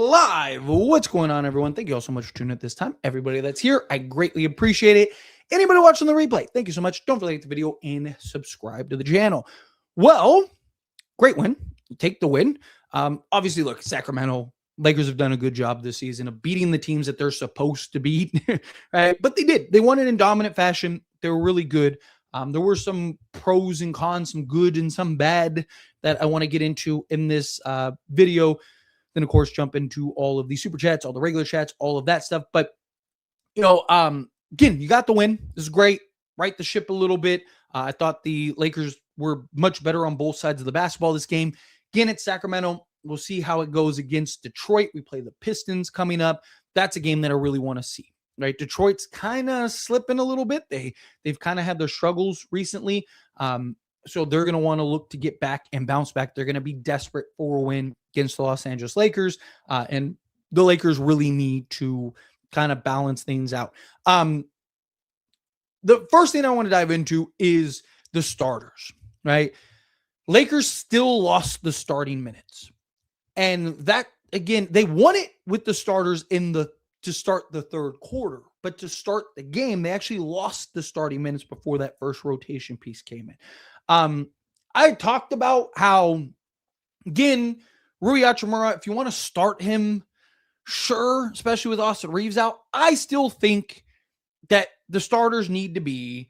live. What's going on, everyone? Thank you all so much for tuning in at this time. Everybody that's here, I greatly appreciate it. Anybody watching the replay, thank you so much. Don't forget to like the video and subscribe to the channel. Well, great win. Take the win. Obviously, look, Sacramento Lakers have done a good job this season of beating the teams that they're supposed to beat, right? But they did. They won it in dominant fashion. They were really good. There were some pros and cons, some good and some bad that I want to get into in this video. Then, of course, jump into all of the super chats, all the regular chats, all of that stuff. But, again, you got the win. This is great. Right the ship a little bit. I thought the Lakers were much better on both sides of the basketball this game. Again, it's Sacramento. We'll see how it goes against Detroit. We play the Pistons coming up. That's a game that I really want to see. Right, Detroit's kind of slipping a little bit. They've kind of had their struggles recently. So they're going to want to look to get back and bounce back. They're going to be desperate for a win against the Los Angeles Lakers. And the Lakers really need to kind of balance things out. The first thing I want to dive into is the starters, right? Lakers still lost the starting minutes. And that, again, they won it with the starters to start the third quarter. But to start the game, they actually lost the starting minutes before that first rotation piece came in. I talked about how, again, Rui Hachimura, if you want to start him, sure, especially with Austin Reeves out, I still think that the starters need to be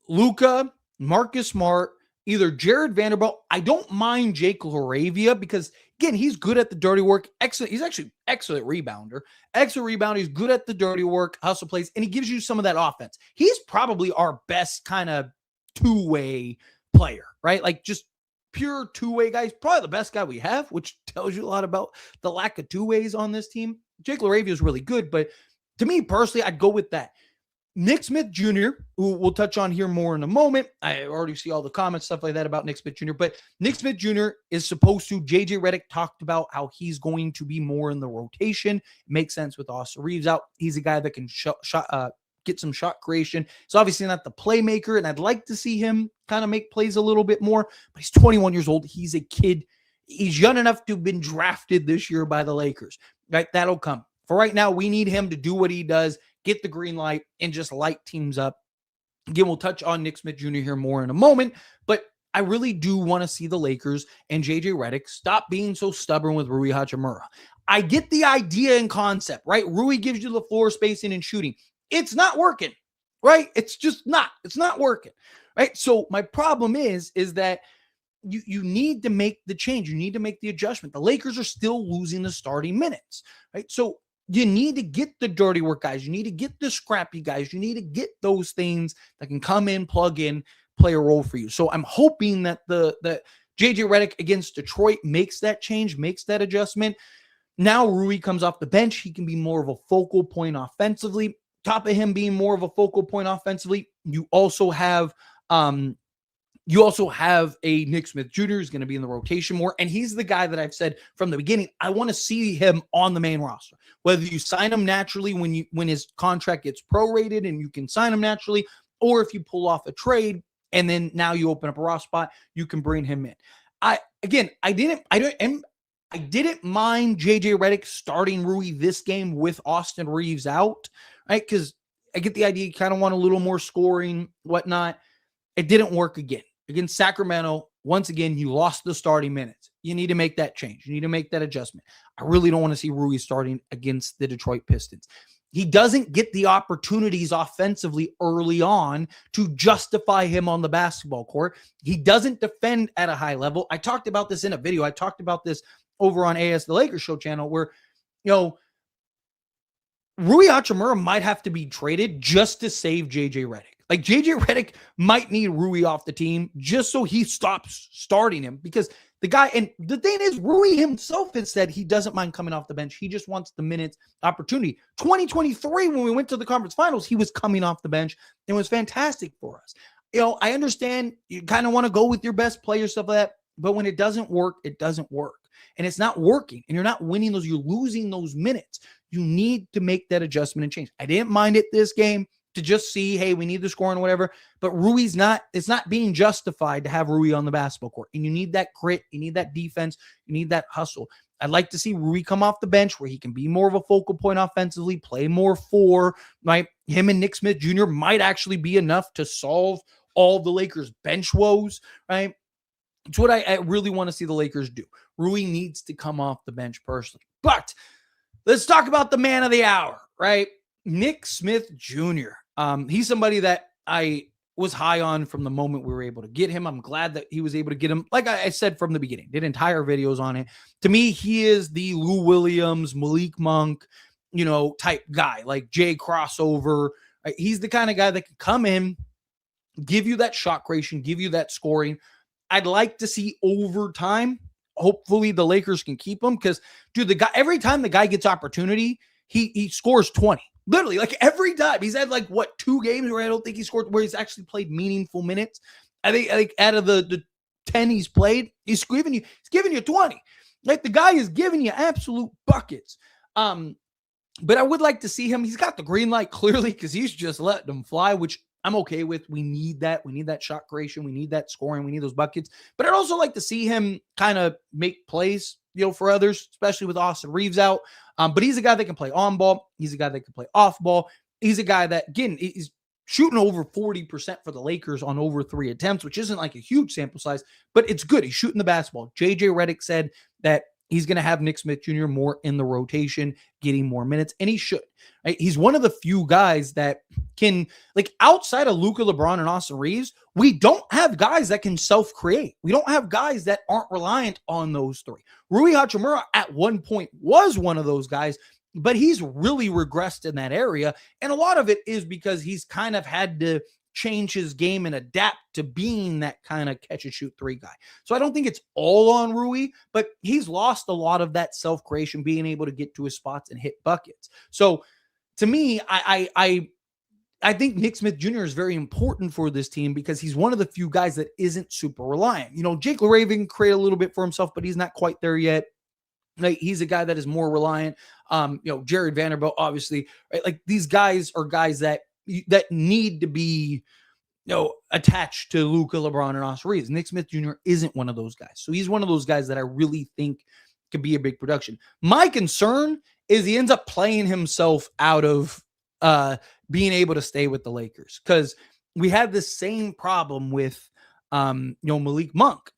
Luka, Marcus Smart, either Jared Vanderbilt. I don't mind Jake LaRavia because, again, he's good at the dirty work. Excellent. He's actually excellent rebounder. Excellent rebounder. He's good at the dirty work, hustle plays, and he gives you some of that offense. He's probably our best kind of two-way player, right? Like just pure two-way guy. He's probably the best guy we have, which tells you a lot about the lack of two-ways on this team. Jake LaRavia is really good, but to me personally, I'd go with that. Nick Smith Jr., who we'll touch on here more in a moment. I already see all the comments, stuff like that about Nick Smith Jr., but Nick Smith Jr. is supposed to, JJ Redick talked about how he's going to be more in the rotation. Makes sense with Austin Reeves out. He's a guy that can get some shot creation. He's obviously not the playmaker, and I'd like to see him kind of make plays a little bit more, but he's 21 years old. He's a kid. He's young enough to have been drafted this year by the Lakers, right? That'll come. For right now, we need him to do what he does, get the green light, and just light teams up. Again, we'll touch on Nick Smith Jr. here more in a moment, but I really do want to see the Lakers and JJ Redick stop being so stubborn with Rui Hachimura. I get the idea and concept, right? Rui gives you the floor spacing and shooting. It's not working, right? It's just not. It's not working, right? So my problem is that you need to make the change. You need to make the adjustment. The Lakers are still losing the starting minutes, right? So you need to get the dirty work guys. You need to get the scrappy guys. You need to get those things that can come in, plug in, play a role for you. So I'm hoping that the JJ Redick against Detroit makes that change, makes that adjustment. Now Rui comes off the bench. He can be more of a focal point offensively. Top of him being more of a focal point offensively, you also have a Nick Smith Jr. who's going to be in the rotation more, and he's the guy that I've said from the beginning, I want to see him on the main roster. Whether you sign him naturally when his contract gets prorated and you can sign him naturally, or if you pull off a trade and then now you open up a roster spot, you can bring him in. I didn't mind JJ Redick starting Rui this game with Austin Reeves out, right? Because I get the idea you kind of want a little more scoring, whatnot. It didn't work again. Against Sacramento, once again, you lost the starting minutes. You need to make that change. You need to make that adjustment. I really don't want to see Rui starting against the Detroit Pistons. He doesn't get the opportunities offensively early on to justify him on the basketball court. He doesn't defend at a high level. I talked about this in a video. I talked about this over on AS The Lakers Show channel where, Rui Hachimura might have to be traded just to save JJ Redick. Like JJ Redick might need Rui off the team just so he stops starting him because the guy, and the thing is, Rui himself has said he doesn't mind coming off the bench. He just wants the minutes opportunity. 2023, when we went to the conference finals, he was coming off the bench and was fantastic for us. I understand you kind of want to go with your best player, stuff like that, but when it doesn't work, it doesn't work. And it's not working, and you're not winning those, you're losing those minutes. You need to make that adjustment and change. I didn't mind it this game to just see, hey, we need the scoring or whatever, but it's not being justified to have Rui on the basketball court. And you need that grit, you need that defense, you need that hustle. I'd like to see Rui come off the bench where he can be more of a focal point offensively, play more four, right? Him and Nick Smith Jr. might actually be enough to solve all the Lakers' bench woes, right? It's what I really want to see the Lakers do. Rui needs to come off the bench personally. But let's talk about the man of the hour, right? Nick Smith Jr. He's somebody that I was high on from the moment we were able to get him. I'm glad that he was able to get him. Like I said from the beginning, did entire videos on it. To me, he is the Lou Williams, Malik Monk, type guy, like Jay crossover. Right? He's the kind of guy that can come in, give you that shot creation, give you that scoring. I'd like to see over time. Hopefully the Lakers can keep him because, dude, the guy, every time the guy gets opportunity, he scores 20. Literally, like every time. He's had 2 games where I don't think he scored, where he's actually played meaningful minutes. I think out of the 10 he's played, he's giving you 20. Like the guy is giving you absolute buckets. But I would like to see him. He's got the green light clearly because he's just letting them fly, which I'm okay with. We need that. We need that shot creation. We need that scoring. We need those buckets. But I'd also like to see him kind of make plays, for others, especially with Austin Reeves out. But he's a guy that can play on ball. He's a guy that can play off ball. He's a guy that, again, he's shooting over 40% for the Lakers on over 3 attempts, which isn't like a huge sample size, but it's good. He's shooting the basketball. JJ Redick said that he's going to have Nick Smith Jr. more in the rotation, getting more minutes, and he should. Right? He's one of the few guys that can, outside of Luka, LeBron, and Austin Reeves, we don't have guys that can self-create. We don't have guys that aren't reliant on those 3. Rui Hachimura at one point was one of those guys, but he's really regressed in that area, and a lot of it is because he's kind of had to change his game and adapt to being that kind of catch and shoot 3 guy. So I don't think it's all on Rui, but he's lost a lot of that self-creation, being able to get to his spots and hit buckets. So to me, I think Nick Smith Jr. is very important for this team because he's one of the few guys that isn't super reliant. Jake LaRavia can create a little bit for himself, but he's not quite there yet. He's a guy that is more reliant. Jared Vanderbilt, obviously, right? Like these guys are guys that need to be, attached to Luka, LeBron, and Austin Reeves. Nick Smith Jr. isn't one of those guys. So he's one of those guys that I really think could be a big production. My concern is he ends up playing himself out of being able to stay with the Lakers, because we had the same problem with Malik Monk.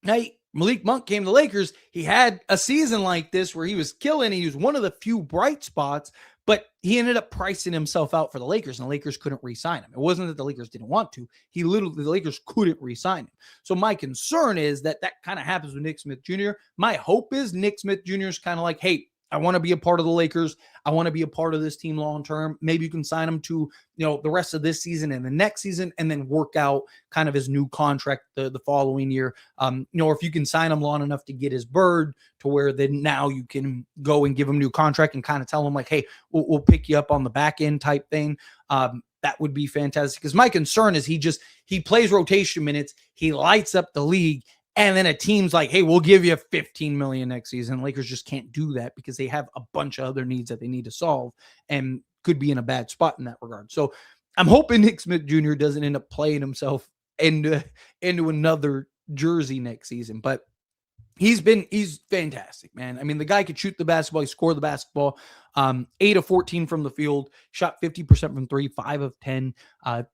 Now, Malik Monk came to the Lakers. He had a season like this where he was killing. He was one of the few bright spots, but he ended up pricing himself out for the Lakers, and the Lakers couldn't re-sign him. It wasn't that the Lakers didn't want to. The Lakers couldn't re-sign him. So my concern is that kind of happens with Nick Smith Jr. My hope is Nick Smith Jr. is kind of like, hey, I want to be a part of the Lakers. I want to be a part of this team long-term. Maybe you can sign him to, the rest of this season and the next season, and then work out kind of his new contract the following year. If you can sign him long enough to get his bird to where then now you can go and give him a new contract and kind of tell him like, hey, we'll pick you up on the back end type thing. That would be fantastic. Because my concern is he plays rotation minutes. He lights up the league. And then a team's like, hey, we'll give you $15 million next season. Lakers just can't do that because they have a bunch of other needs that they need to solve and could be in a bad spot in that regard. So I'm hoping Nick Smith Jr. doesn't end up playing himself into another jersey next season. But he's fantastic, man. I mean, the guy could shoot the basketball. He scored the basketball. 8 of 14 from the field, shot 50% from 3, 5 of 10,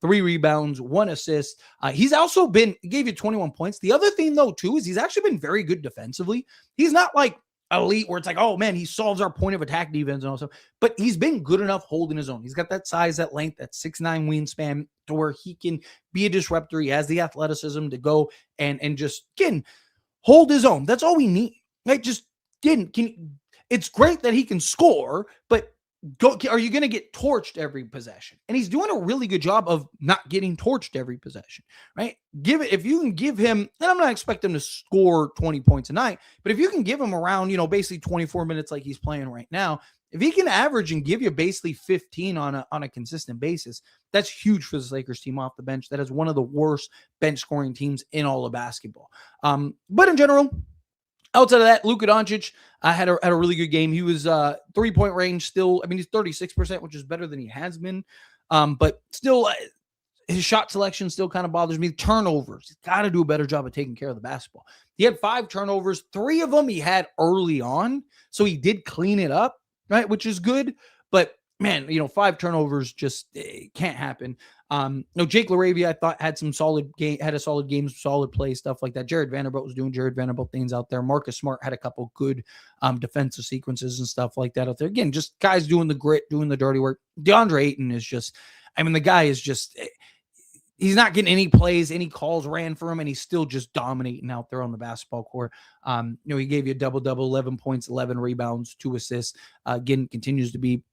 3 rebounds, 1 assist. He's also gave you 21 points. The other thing though, too, is he's actually been very good defensively. He's not like elite where it's like, oh man, he solves our point of attack defense and all stuff, but he's been good enough holding his own. He's got that size, that length, that 6'9" wingspan to where he can be a disruptor. He has the athleticism to go and just, again, hold his own. That's all we need. Right? It's great that he can score, but are you going to get torched every possession? And he's doing a really good job of not getting torched every possession, right? If you can give him, and I'm not expecting him to score 20 points a night, but if you can give him around, basically 24 minutes like he's playing right now, if he can average and give you basically 15 on a consistent basis, that's huge for this Lakers team off the bench. That is one of the worst bench scoring teams in all of basketball. But in general, outside of that, Luka Doncic had a really good game. He was 3-point range still. I mean, he's 36%, which is better than he has been. But still, his shot selection still kind of bothers me. Turnovers. He's got to do a better job of taking care of the basketball. He had 5 turnovers. 3 of them he had early on. So he did clean it up, right? Which is good. But man, 5 turnovers just can't happen. Jake LaRavia, I thought had a solid game, solid play, stuff like that. Jared Vanderbilt was doing Jared Vanderbilt things out there. Marcus Smart had a couple good defensive sequences and stuff like that out there. Again, just guys doing the grit, doing the dirty work. DeAndre Ayton is just, the guy is just, he's not getting any plays, any calls ran for him, and he's still just dominating out there on the basketball court. He gave you a double-double, 11 points, 11 rebounds, 2 assists. Again, continues to be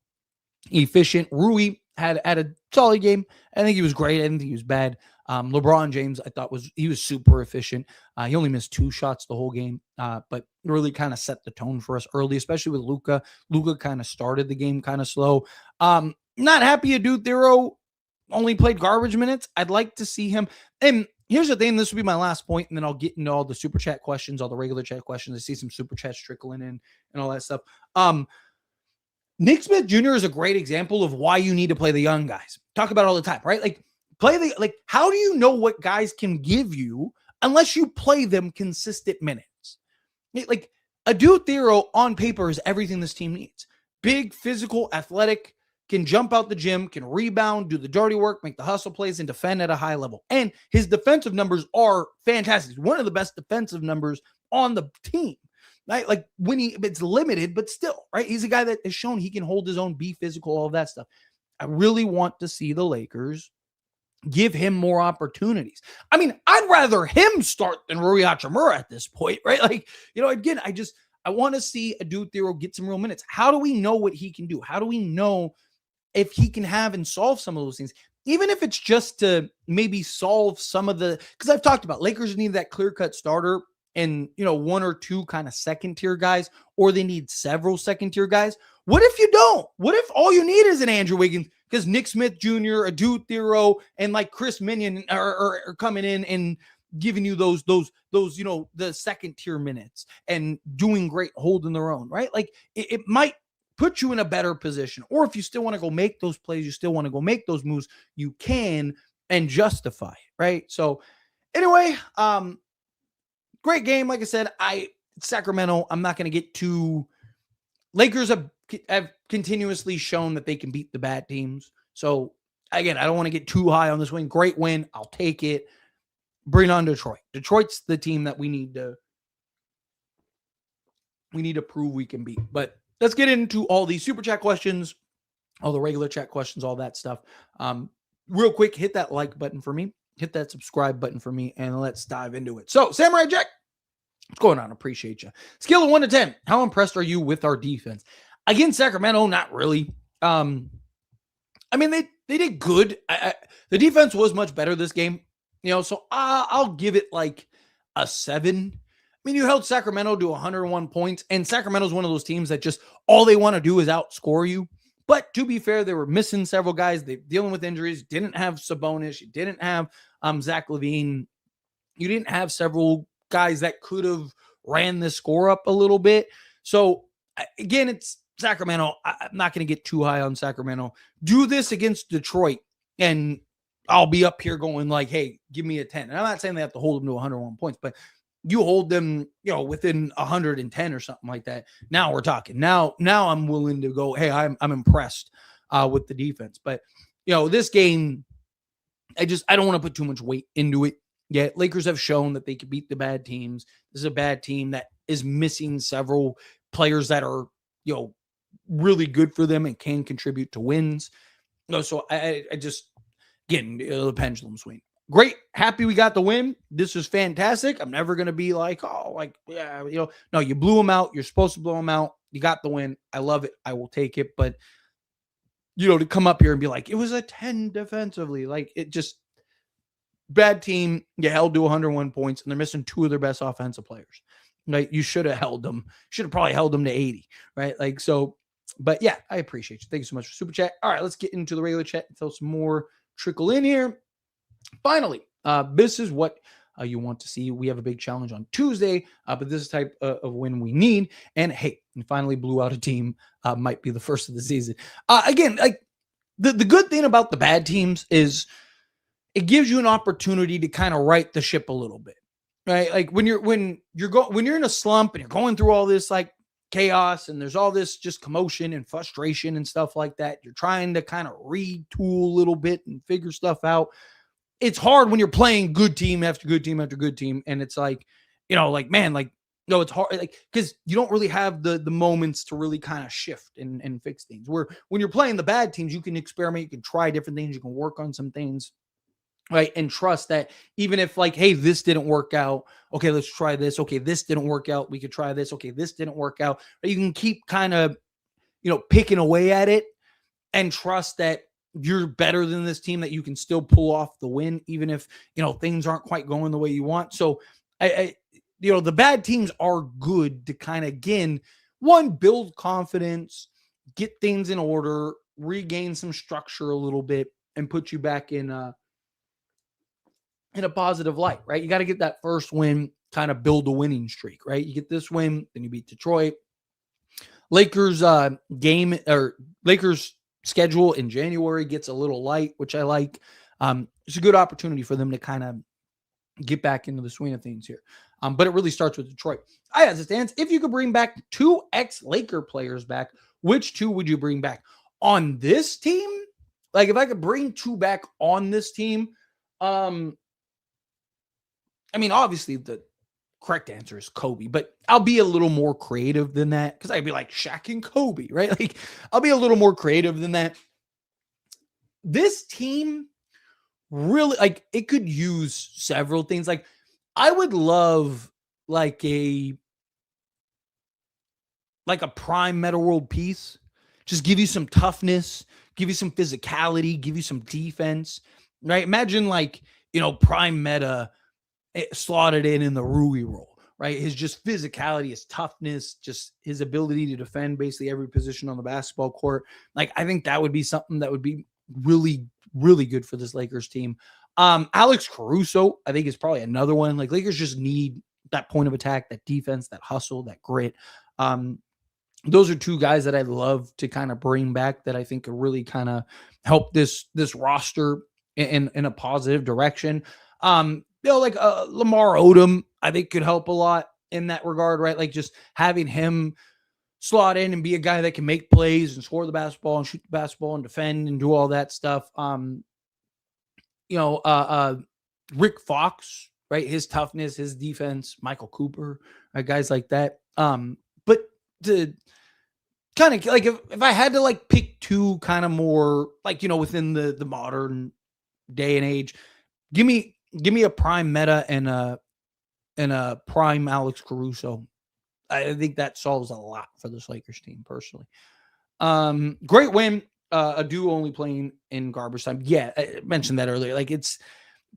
efficient. Rui had a solid game. I think he was great. I didn't think he was bad. LeBron James, I thought he was super efficient. He only missed 2 shots the whole game, but really kind of set the tone for us early, especially with Luka. Luka kind of started the game kind of slow. Not happy Adou Thiero only played garbage minutes. I'd like to see him. And here's the thing. This will be my last point, and then I'll get into all the super chat questions, all the regular chat questions. I see some super chats trickling in and all that stuff. Nick Smith Jr. is a great example of why you need to play the young guys. Talk about it all the time, right? How do you know what guys can give you unless you play them consistent minutes? Like Adou Thiero on paper is everything this team needs. Big, physical, athletic, can jump out the gym, can rebound, do the dirty work, make the hustle plays, and defend at a high level. And his defensive numbers are fantastic. One of the best defensive numbers on the team. Right? Like when it's limited, but still, right? He's a guy that has shown he can hold his own, be physical, all of that stuff. I really want to see the Lakers give him more opportunities. I'd rather him start than Rui Hachimura at this point, right? Again, I want to see Adou Thiero get some real minutes. How do we know what he can do? How do we know if he can have and solve some of those things? Even if it's just to maybe solve some of because I've talked about Lakers need that clear-cut starter and, 1 or 2 kind of second-tier guys, or they need several second-tier guys. What if you don't? What if all you need is an Andrew Wiggins? Because Nick Smith Jr., Adou Thiero, and like Chris Minion are coming in and giving you those the second-tier minutes and doing great, holding their own, right? Like it might put you in a better position. Or if you still want to go make those plays, you still want to go make those moves, you can and justify it, right? So anyway, great game. Like I said, Sacramento, I'm not going to get too. Lakers have continuously shown that they can beat the bad teams. So again, I don't want to get too high on this win. Great win. I'll take it. Bring on Detroit. Detroit's the team that we need to prove we can beat. But let's get into all these super chat questions, all the regular chat questions, all that stuff. Real quick, hit that like button for me. Hit that subscribe button for me, and let's dive into it. So, Samurai Jack, what's going on? Appreciate you. Scale of 1 to 10. How impressed are you with our defense? Against Sacramento, not really. They did good. The defense was much better this game, so I'll give it like a 7. You held Sacramento to 101 points, and Sacramento's one of those teams that just all they want to do is outscore you. But to be fair, they were missing several guys. They're dealing with injuries. Didn't have Sabonis. You didn't have Zach LaVine. You didn't have several guys that could have ran the score up a little bit. So, again, it's Sacramento. I'm not going to get too high on Sacramento. Do this against Detroit, and I'll be up here going like, hey, give me a 10. And I'm not saying they have to hold them to 101 points, but you hold them, within 110 or something like that. Now we're talking. Now I'm willing to go, hey, I'm impressed with the defense. But, this game, I don't want to put too much weight into it yet. Lakers have shown that they can beat the bad teams. This is a bad team that is missing several players that are, really good for them and can contribute to wins. So I just, again, the pendulum swing. Great. Happy we got the win. This is fantastic. I'm never going to be like, no, you blew them out. You're supposed to blow them out. You got the win. I love it. I will take it. But, to come up here and be like, it was a 10 defensively, like it just bad team. You held to 101 points and they're missing 2 of their best offensive players. Right. You should have held them. Should have probably held them to 80. Right. But yeah, I appreciate you. Thank you so much for super chat. All right, let's get into the regular chat until some more trickle in here. Finally, this is what you want to see. We have a big challenge on Tuesday, but this is the type of win we need. And hey, we finally blew out a team. Might be the first of the season. Again, like the good thing about the bad teams is it gives you an opportunity to kind of right the ship a little bit, right? Like when you're in a slump and you're going through all this like chaos and there's all this just commotion and frustration and stuff like that. You're trying to kind of retool a little bit and figure stuff out. It's hard when you're playing good team after good team after good team, and it's like, like man, like no, it's hard, like because you don't really have the moments to really kind of shift and fix things. Where when you're playing the bad teams, you can experiment, you can try different things, you can work on some things, right? And trust that even if like, hey, this didn't work out, okay, let's try this. Okay, this didn't work out, we could try this. Okay, this didn't work out. You can keep kind of, picking away at it and trust that you're better than this team, that you can still pull off the win, even if, things aren't quite going the way you want. So the bad teams are good to kind of, again, one, build confidence, get things in order, regain some structure a little bit, and put you back in a positive light, right? You got to get that first win, kind of build a winning streak, right? You get this win, then you beat Detroit. Lakers Lakers schedule in January gets a little light, which I like. It's a good opportunity for them to kind of get back into the swing of things here. But it really starts with Detroit. As it stands, if you could bring back 2 ex-Laker players back, which 2 would you bring back on this team? Like if I could bring 2 back on this team, obviously the correct answer is Kobe, but I'll be a little more creative than that because I'd be like Shaq and Kobe, right? Like I'll be a little more creative than that. This team really, like, it could use several things. Like I would love like a prime Meta World piece. Just give you some toughness, give you some physicality, give you some defense, right? Imagine like, prime Meta slotted in the Rui role, right? His just physicality, his toughness, just his ability to defend basically every position on the basketball court. Like, I think that would be something that would be really, really good for this Lakers team. Alex Caruso, I think, is probably another one. Like, Lakers just need that point of attack, that defense, that hustle, that grit. Those are 2 guys that I'd love to kind of bring back that I think could really kind of help this roster in a positive direction. Like Lamar Odom, I think could help a lot in that regard, right? Like just having him slot in and be a guy that can make plays and score the basketball and shoot the basketball and defend and do all that stuff. Rick Fox, right? His toughness, his defense, Michael Cooper, right? Guys like that. But to kind of like, if I had to like pick 2 kind of more like, within the modern day and age, give me a prime Meta and a prime Alex Caruso. I think that solves a lot for this Lakers team personally. Great win. A duo only playing in garbage time. Yeah, I mentioned that earlier. Like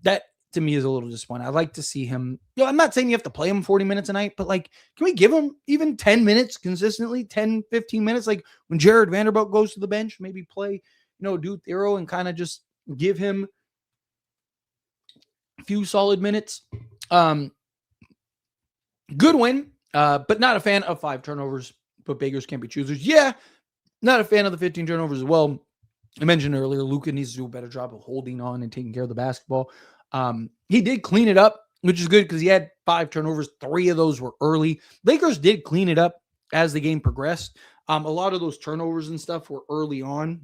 that to me is a little disappointing. I'd like to see him. I'm not saying you have to play him 40 minutes a night, but like, can we give him even 10 minutes consistently, 10, 15 minutes? Like when Jared Vanderbilt goes to the bench, maybe play, Dude Thero and kind of just give him a few solid minutes. Good win, but not a fan of 5 turnovers, but beggars can't be choosers. Yeah, not a fan of the 15 turnovers as well. I mentioned earlier, Luka needs to do a better job of holding on and taking care of the basketball. He did clean it up, which is good because he had 5 turnovers. 3 of those were early. Lakers did clean it up as the game progressed. A lot of those turnovers and stuff were early on.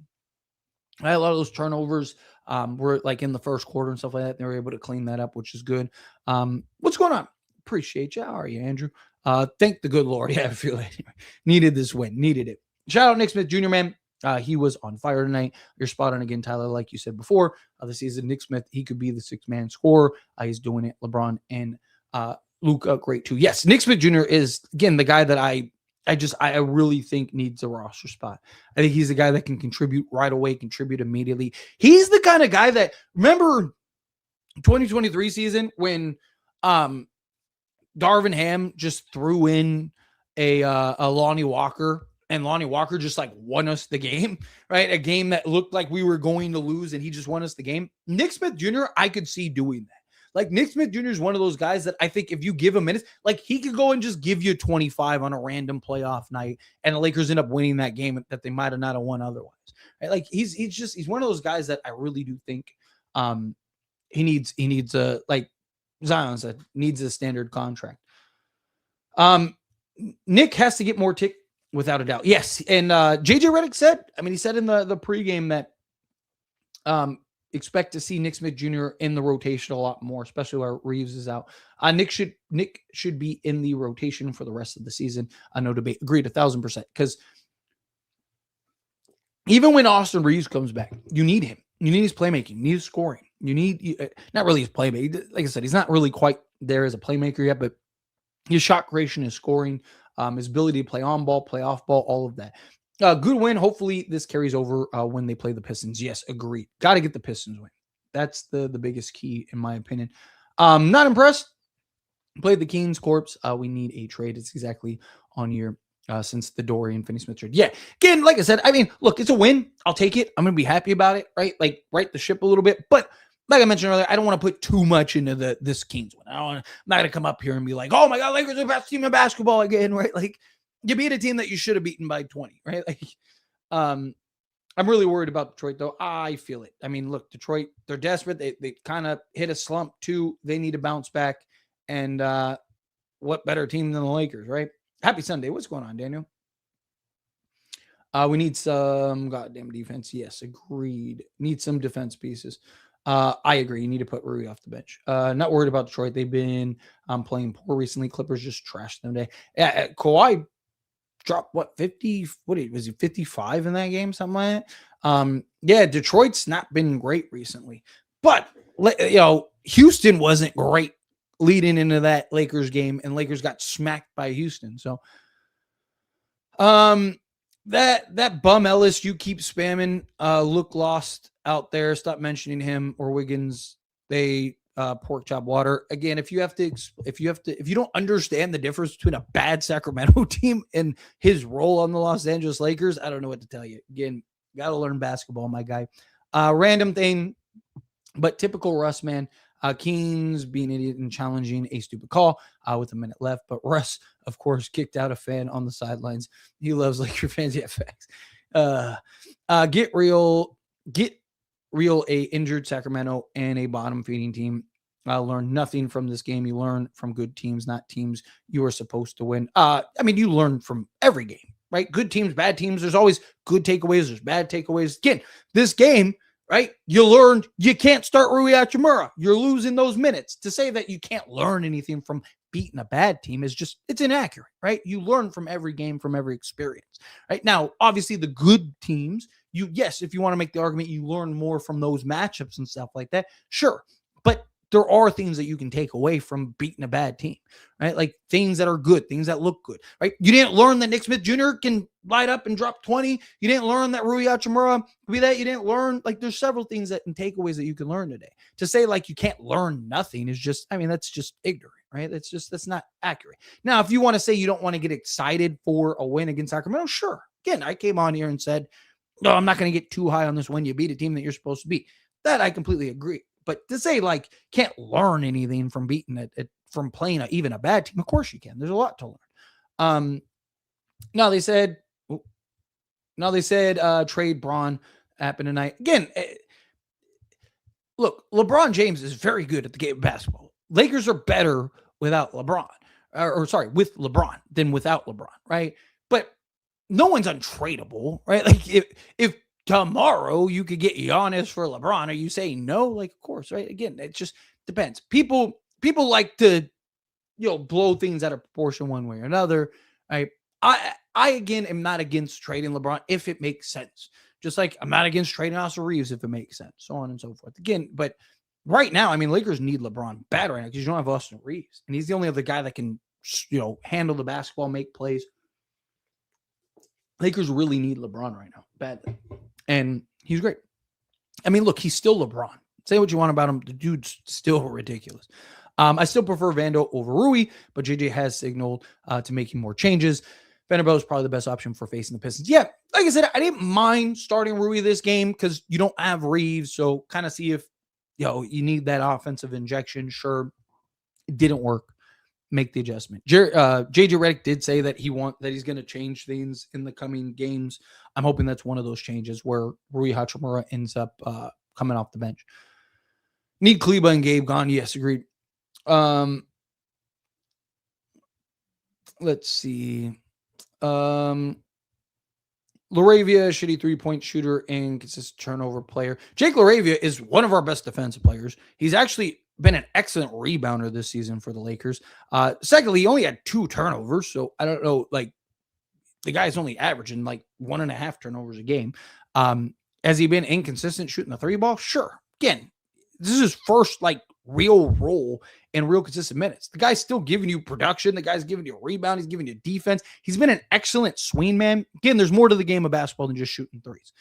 A lot of those turnovers were like in the first quarter and stuff like that. They were able to clean that up, which is good. What's going on? Appreciate you. How are you, Andrew? Thank the good Lord. Yeah, I feel it. Needed this win. Needed it. Shout out Nick Smith Jr., man. He was on fire tonight. You're spot on again, Tyler. Like you said before, this season, Nick Smith, he could be the 6-man scorer. He's doing it. LeBron and Luka, great too. Yes, Nick Smith Jr. is, again, the guy that I really think needs a roster spot. I think he's the guy that can contribute right away, contribute immediately. He's the kind of guy that, remember 2023 season when Darvin Ham just threw in a Lonnie Walker, and Lonnie Walker just like won us the game, right? A game that looked like we were going to lose and he just won us the game. Nick Smith Jr., I could see doing that. Like Nick Smith Jr. is one of those guys that I think if you give him minutes, like he could go and just give you 25 on a random playoff night and the Lakers end up winning that game that they might have not have won otherwise. Right? Like he's one of those guys that I really do think he needs a, like Zion said, needs a standard contract. Nick has to get more tick without a doubt. Yes. And JJ Redick said, I mean, he said in the pregame that expect to see Nick Smith Jr. in the rotation a lot more, especially where Reeves is out. Nick should be in the rotation for the rest of the season. No debate. Agreed 1,000%. Because even when Austin Reeves comes back, you need him. You need his playmaking. You need his scoring. You need not really his playmaking. Like I said, he's not really quite there as a playmaker yet, but his shot creation, his scoring, his ability to play on ball, play off ball, all of that. Good win. Hopefully this carries over when they play the Pistons. Yes, agreed. Got to get the Pistons win. That's the biggest key, in my opinion. Not impressed. Played the Kings corpse. We need a trade. It's exactly on year since the Dorian Finney-Smith trade. Yeah, again, like I said, I mean, look, it's a win. I'll take it. I'm going to be happy about it, right? Like, right the ship a little bit. But like I mentioned earlier, I don't want to put too much into this Kings win. I'm not going to come up here and be like, oh my God, Lakers are the best team in basketball again, right? Like, you beat a team that you should have beaten by 20, right? Like, I'm really worried about Detroit, though. I feel it. I mean, look, Detroit, they're desperate. They kind of hit a slump, too. They need to bounce back. And what better team than the Lakers, right? Happy Sunday. What's going on, Daniel? We need some goddamn defense. Yes, agreed. Need some defense pieces. I agree. You need to put Rui off the bench. Not worried about Detroit. They've been playing poor recently. Clippers just trashed them today. Kawhi dropped 50? Was he 55 in that game? Something like that. Yeah, Detroit's not been great recently. But Houston wasn't great leading into that Lakers game, and Lakers got smacked by Houston. So that bum Ellis you keep spamming, look lost out there. Stop mentioning him or Wiggins. They pork chop water. Again, if you don't understand the difference between a bad Sacramento team and his role on the Los Angeles Lakers, I don't know what to tell you. Again, got to learn basketball, my guy. Random thing, but typical Russ, man. Keen's being an idiot and challenging a stupid call with a minute left. But Russ, of course, kicked out a fan on the sidelines. He loves Laker fans. Yeah, facts. Get real, a injured Sacramento and a bottom feeding team. Learn nothing from this game. You learn from good teams, not teams you are supposed to win. I mean, you learn from every game, right? Good teams, bad teams. There's always good takeaways. There's bad takeaways. Again, this game, right? You learned you can't start Rui Hachimura. You're losing those minutes. To say that you can't learn anything from beating a bad team is just, it's inaccurate, right? You learn from every game, from every experience, right? Now, obviously the good teams, if you want to make the argument, you learn more from those matchups and stuff like that. Sure. But there are things that you can take away from beating a bad team, right? Like things that are good, things that look good, right? You didn't learn that Nick Smith Jr. can light up and drop 20. You didn't learn that Rui Hachimura could be that. You didn't learn, like, there's several things that and takeaways that you can learn today. To say like you can't learn nothing is just, I mean, that's just ignorant, right? That's not accurate. Now, if you want to say you don't want to get excited for a win against Sacramento, sure. Again, I came on here and said, no, I'm not going to get too high on this win. You beat a team that you're supposed to beat. That I completely agree. But to say like can't learn anything from beating it from playing even a bad team, of course you can. There's a lot to learn. Now they said trade Braun happened tonight. Again, look, LeBron James is very good at the game of basketball. Lakers are better without LeBron, with LeBron than without LeBron, right? But no one's untradeable, right? Like if tomorrow you could get Giannis for LeBron, are you saying no? Like, of course, right? Again, it just depends. People like to, blow things out of proportion one way or another. Right? I again am not against trading LeBron if it makes sense. Just like I'm not against trading Austin Reeves if it makes sense, so on and so forth. Again, but right now, I mean, Lakers need LeBron bad right now because you don't have Austin Reeves, and he's the only other guy that can, handle the basketball, make plays. Lakers really need LeBron right now badly. And he's great. I mean, look, he's still LeBron. Say what you want about him. The dude's still ridiculous. I still prefer Vando over Rui, but JJ has signaled to making more changes. Vanderbilt is probably the best option for facing the Pistons. Yeah, like I said, I didn't mind starting Rui this game because you don't have Reeves. So kind of see if, you need that offensive injection. Sure, it didn't work. Make the adjustment. JJ Redick did say that he's going to change things in the coming games. I'm hoping that's one of those changes where Rui Hachimura ends up coming off the bench. Need Kleba and Gabe gone. Yes, agreed. Let's see. Laravia, shitty 3-point shooter and consistent turnover player. Jake Laravia is one of our best defensive players. He's actually been an excellent rebounder this season for the Lakers. Secondly, he only had 2 turnovers, so I don't know, like, the guy's only averaging like 1.5 turnovers a game. Has he been inconsistent shooting the 3 ball? Sure. Again, this is his first like real role in real consistent minutes. The guy's still giving you production. The guy's giving you a rebound. He's giving you defense. He's been an excellent swing man. Again, there's more to the game of basketball than just shooting threes.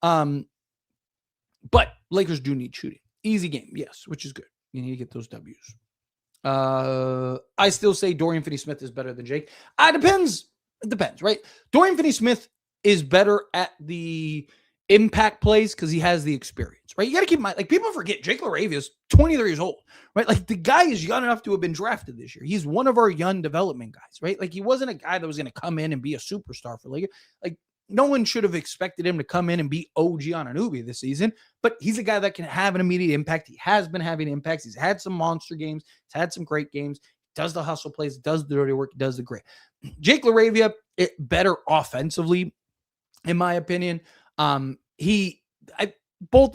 But Lakers do need shooting. Easy game, yes, which is good. You need to get those W's. I still say Dorian Finney-Smith is better than Jake. It depends, right? Dorian Finney-Smith is better at the impact plays because he has the experience, right? You got to keep in mind, like, people forget Jake Laravia is 23 years old, right? Like, the guy is young enough to have been drafted this year. He's one of our young development guys, right? Like, he wasn't a guy that was going to come in and be a superstar for Lakers. Like, no one should have expected him to come in and be OG Anunoby this season, but he's a guy that can have an immediate impact. He has been having impacts. He's had some monster games. He's had some great games. Does the hustle plays, does the dirty work, does the great. Jake Laravia, better offensively, in my opinion. Both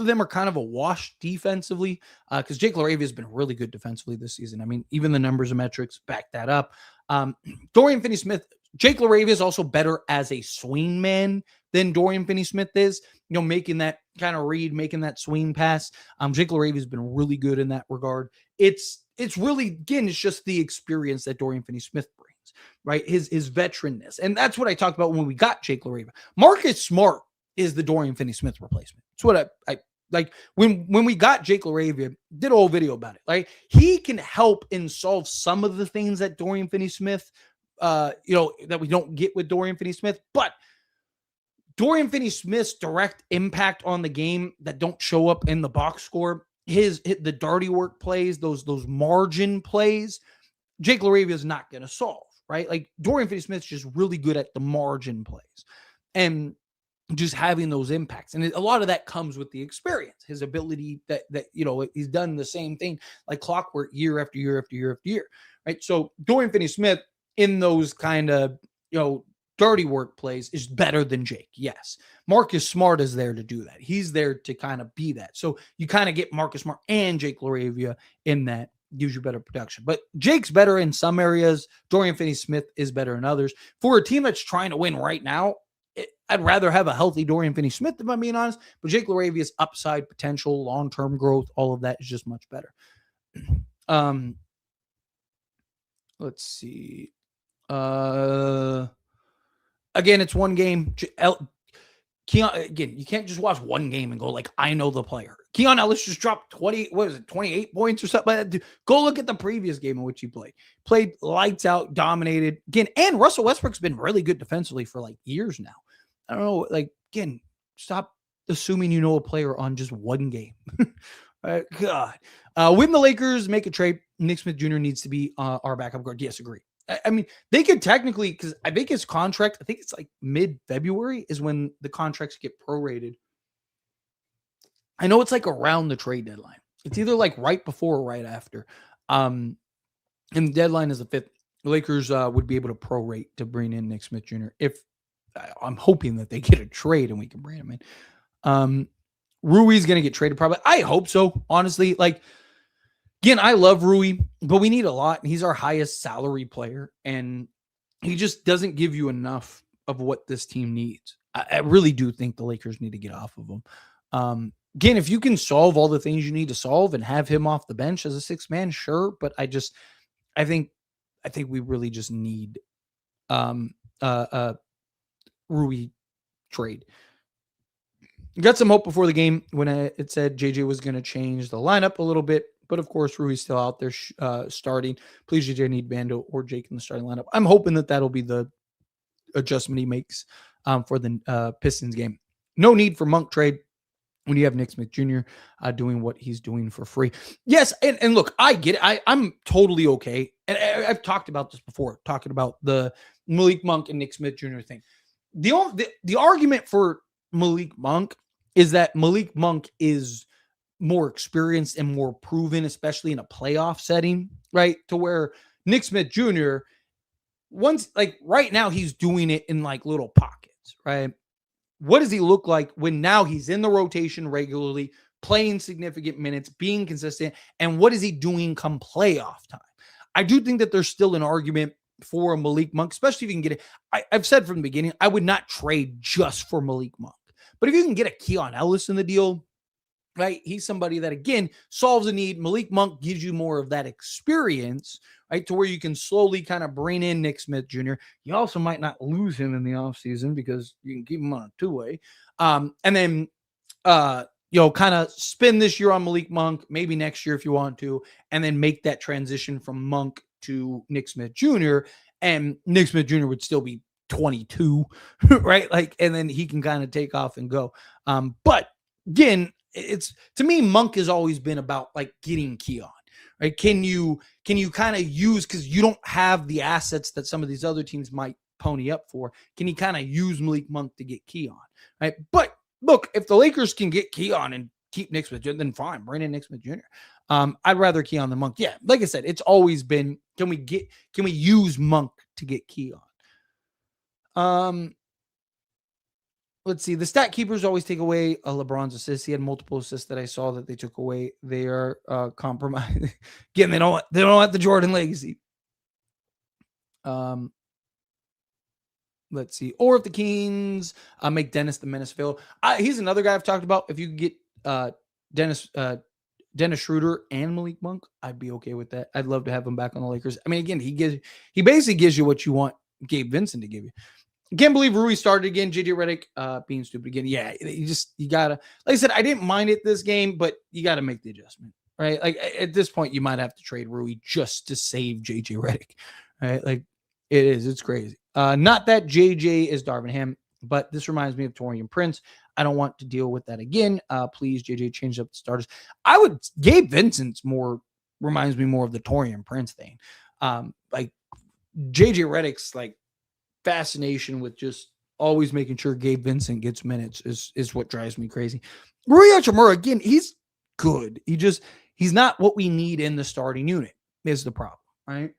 of them are kind of a wash defensively because Jake Laravia has been really good defensively this season. I mean, even the numbers and metrics back that up. Dorian Finney-Smith, Jake Laravia is also better as a swing man than Dorian Finney-Smith is, you know, making that kind of read, making that swing pass. Jake Laravia has been really good in that regard. It's really, again, it's just the experience that Dorian Finney-Smith brings, right? His veteranness. And that's what I talked about when we got Jake Laravia. Marcus Smart is the Dorian Finney-Smith replacement. It's what I like when we got Jake Laravia, did a whole video about it. Like, he can help and solve some of the things that Dorian Finney-Smith, that we don't get with Dorian Finney-Smith, but Dorian Finney-Smith's direct impact on the game that don't show up in the box score, the dirty work plays, those margin plays, Jake Laravia is not going to solve, right? Like, Dorian Finney-Smith's just really good at the margin plays and just having those impacts. And a lot of that comes with the experience, his ability that he's done the same thing like clockwork year after year after year after year, right? So Dorian Finney-Smith in those kind of, dirty work plays is better than Jake. Yes. Marcus Smart is there to do that. He's there to kind of be that. So you kind of get Marcus Smart and Jake Laravia in that, gives you better production. But Jake's better in some areas. Dorian Finney-Smith is better in others. For a team that's trying to win right now, I'd rather have a healthy Dorian Finney-Smith, if I'm being honest. But Jake Laravia's upside potential, long-term growth, all of that is just much better. Let's see. Again, it's one game. Keon, again, you can't just watch one game and go like, I know the player. Keon Ellis just dropped 28 points or something like that. Go look at the previous game in which he played. Played lights out, dominated. Again, and Russell Westbrook's been really good defensively for like years now. I don't know, like, again, stop assuming you know a player on just one game. God. When the Lakers make a trade, Nick Smith Jr. needs to be our backup guard. Yes, agree. I mean, they could technically, because I think his contract, I think it's like mid-February is when the contracts get prorated. I know it's like around the trade deadline. It's either like right before or right after. And the deadline is the 5th. The Lakers would be able to prorate to bring in Nick Smith Jr. if I'm hoping that they get a trade and we can bring him in. Rui's going to get traded probably. I hope so, honestly. Like, again, I love Rui, but we need a lot. He's our highest salary player, and he just doesn't give you enough of what this team needs. I really do think the Lakers need to get off of him. Again, if you can solve all the things you need to solve and have him off the bench as a 6-man, sure. But I think we really just need Rui trade. Got some hope before the game when it said JJ was going to change the lineup a little bit. But of course, Rui's still out there starting. Please, JJ, need Vando or Jake in the starting lineup. I'm hoping that that'll be the adjustment he makes for the Pistons game. No need for Monk trade when you have Nick Smith Jr. Doing what he's doing for free. Yes, and look, I get it. I'm totally okay. And I've talked about this before, talking about the Malik Monk and Nick Smith Jr. thing. The argument for Malik Monk is that Malik Monk is more experienced and more proven, especially in a playoff setting, right? To where Nick Smith Jr., once, like right now, he's doing it in like little pockets, right? What does he look like when now he's in the rotation regularly, playing significant minutes, being consistent? And what is he doing come playoff time? I do think that there's still an argument for Malik Monk, especially if you can get it. I've said from the beginning, I would not trade just for Malik Monk. But if you can get a Keon Ellis in the deal, right? He's somebody that, again, solves a need. Malik Monk gives you more of that experience, right? To where you can slowly kind of bring in Nick Smith Jr. You also might not lose him in the offseason because you can keep him on a two-way. And then, kind of spin this year on Malik Monk, maybe next year if you want to, and then make that transition from Monk to Nick Smith Jr. And Nick Smith Jr. would still be 22, right? Like, and then he can kind of take off and go. But again, it's, to me, Monk has always been about like getting Keon, right? Can you kind of use, because you don't have the assets that some of these other teams might pony up for, can you kind of use Malik Monk to get Keon, right? But look, if the Lakers can get Keon and keep Nick Smith, then fine, bring in Nick Smith Jr. I'd rather Keon than Monk. Yeah, like I said, it's always been, can we use Monk to get Keon? Let's see. The stat keepers always take away LeBron's assists. He had multiple assists that I saw that they took away. They are compromised. Again, they don't want the Jordan legacy. Let's see. Or if the Kings make Dennis the Menace available. He's another guy I've talked about. If you could get Dennis Schroeder and Malik Monk, I'd be okay with that. I'd love to have him back on the Lakers. I mean, again, he basically gives you what you want Gabe Vincent to give you. I can't believe Rui started again. JJ Redick being stupid again. Yeah, you gotta, like I said, I didn't mind it this game, but you gotta make the adjustment, right? Like at this point, you might have to trade Rui just to save JJ Redick, right? Like it's crazy. Not that JJ is Darvin Ham, but this reminds me of Taurean Prince. I don't want to deal with that again. Please, JJ, change up the starters. Gabe Vincent's reminds me more of the Taurean Prince thing. Like JJ Redick's like fascination with just always making sure Gabe Vincent gets minutes is what drives me crazy. Rui Hachimura, again, he's good. He's not what we need in the starting unit is the problem, right?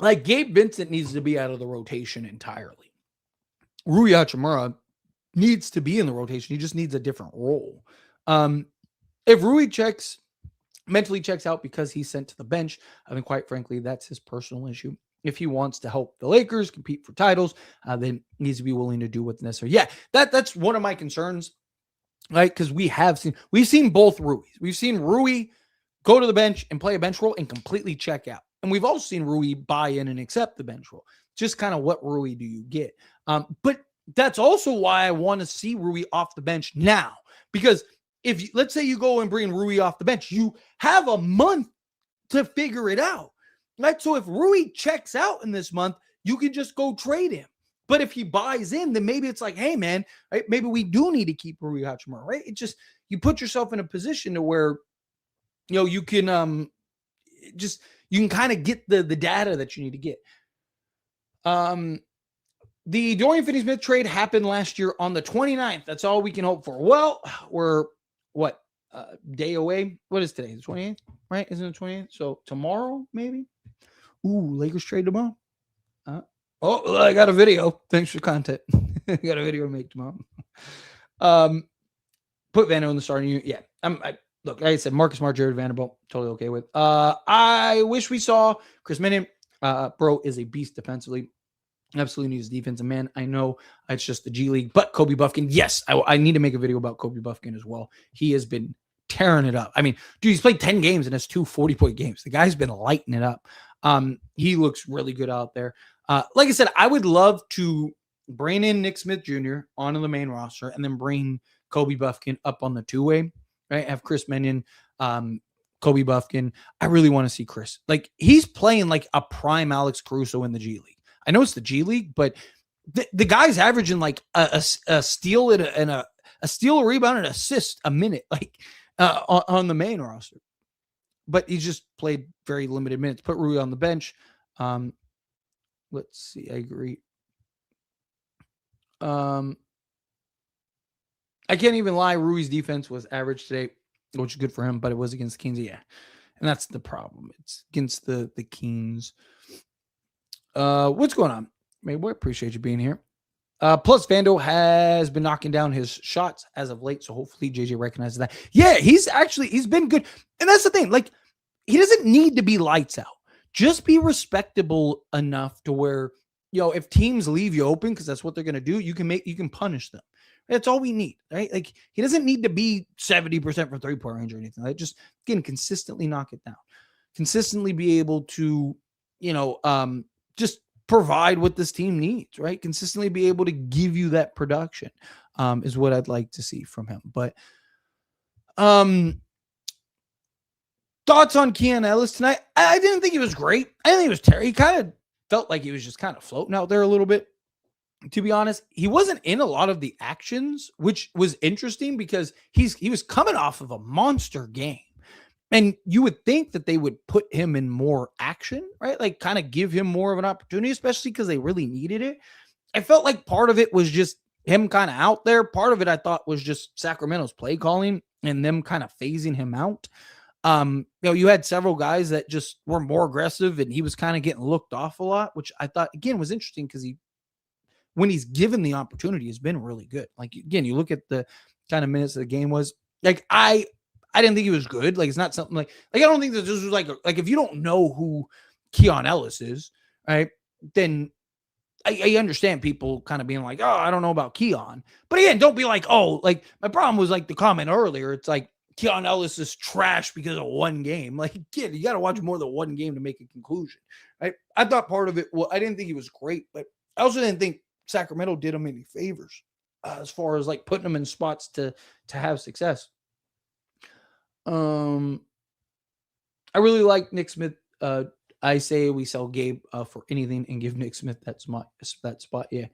Like Gabe Vincent needs to be out of the rotation entirely. Rui Hachimura needs to be in the rotation. He just needs a different role. If Rui mentally checks out because he's sent to the bench, I mean, quite frankly, that's his personal issue. If he wants to help the Lakers compete for titles, then he needs to be willing to do what's necessary. Yeah, that's one of my concerns, right? Because we've seen both Ruis. We've seen Rui go to the bench and play a bench role and completely check out. And we've also seen Rui buy in and accept the bench role. Just kind of what Rui do you get? But that's also why I want to see Rui off the bench now. Because let's say you go and bring Rui off the bench, you have a month to figure it out. Right? So if Rui checks out in this month, you can just go trade him. But if he buys in, then maybe it's like, hey, man, right? Maybe we do need to keep Rui Hachimura, right? It just, you put yourself in a position to where, you can you can kind of get the data that you need to get. The Dorian Finney-Smith trade happened last year on the 29th. That's all we can hope for. Well, we're day away? What is today? The 28th, right? Isn't it 28th? So tomorrow, maybe? Ooh, Lakers trade tomorrow. I got a video. Thanks for content. I got a video to make tomorrow. Put Vando in the starting unit. Yeah. Look, like I said, Marcus Smart, Jared Vanderbilt, totally okay with. I wish we saw Chris Minnion. Bro is a beast defensively. Absolutely needs defense. And man, I know it's just the G League, but Kobe Buffkin, yes, I need to make a video about Kobe Buffkin as well. He has been tearing it up. I mean, dude, he's played 10 games and has 2 40-point games. The guy's been lighting it up. He looks really good out there. Like I said, I would love to bring in Nick Smith Jr. onto the main roster and then bring Kobe Buffkin up on the two-way, right? Have Chris Minnion, Kobe Buffkin. I really want to see Chris. Like, he's playing like a prime Alex Caruso in the G League. I know it's the G League, but the guy's averaging like a steal and a steal, a rebound, and assist a minute, like on the main roster. But he just played very limited minutes. Put Rui on the bench. Let's see. I agree. I can't even lie. Rui's defense was average today, which is good for him, but it was against the Kings. Yeah. And that's the problem. It's against the Kings. What's going on? Mayboy, appreciate you being here. Plus, Vando has been knocking down his shots as of late, so hopefully JJ recognizes that. Yeah, he's been good. And that's the thing. Like, he doesn't need to be lights out. Just be respectable enough to where, if teams leave you open, because that's what they're gonna do, you can punish them. That's all we need, right? Like, he doesn't need to be 70% from 3-point range or anything. Like, just again, consistently knock it down. Consistently be able to, just provide what this team needs, right? Consistently be able to give you that production, is what I'd like to see from him. But thoughts on Keon Ellis tonight? I didn't think he was great. I didn't think he was terrible. He kind of felt like he was just kind of floating out there a little bit. To be honest, he wasn't in a lot of the actions, which was interesting because he was coming off of a monster game. And you would think that they would put him in more action, right? Like, kind of give him more of an opportunity, especially because they really needed it. I felt like part of it was just him kind of out there. Part of it I thought was just Sacramento's play calling and them kind of phasing him out. You had several guys that just were more aggressive and he was kind of getting looked off a lot, which I thought, again, was interesting because when he's given the opportunity, has been really good. Like, again, you look at the kind of minutes of the game was like, I didn't think he was good. Like, it's not something like I don't think that this was like if you don't know who Keon Ellis is, right, then I understand people kind of being like, oh, I don't know about Keon. But again, don't be like, oh, like my problem was like the comment earlier. It's like Keon Ellis is trash because of one game. Like, kid, you got to watch more than one game to make a conclusion, right? I thought part of it, well, I didn't think he was great, but I also didn't think Sacramento did him any favors as far as like putting him in spots to have success. I really like Nick Smith. I say we sell Gabe for anything and give Nick Smith that spot. Yeah,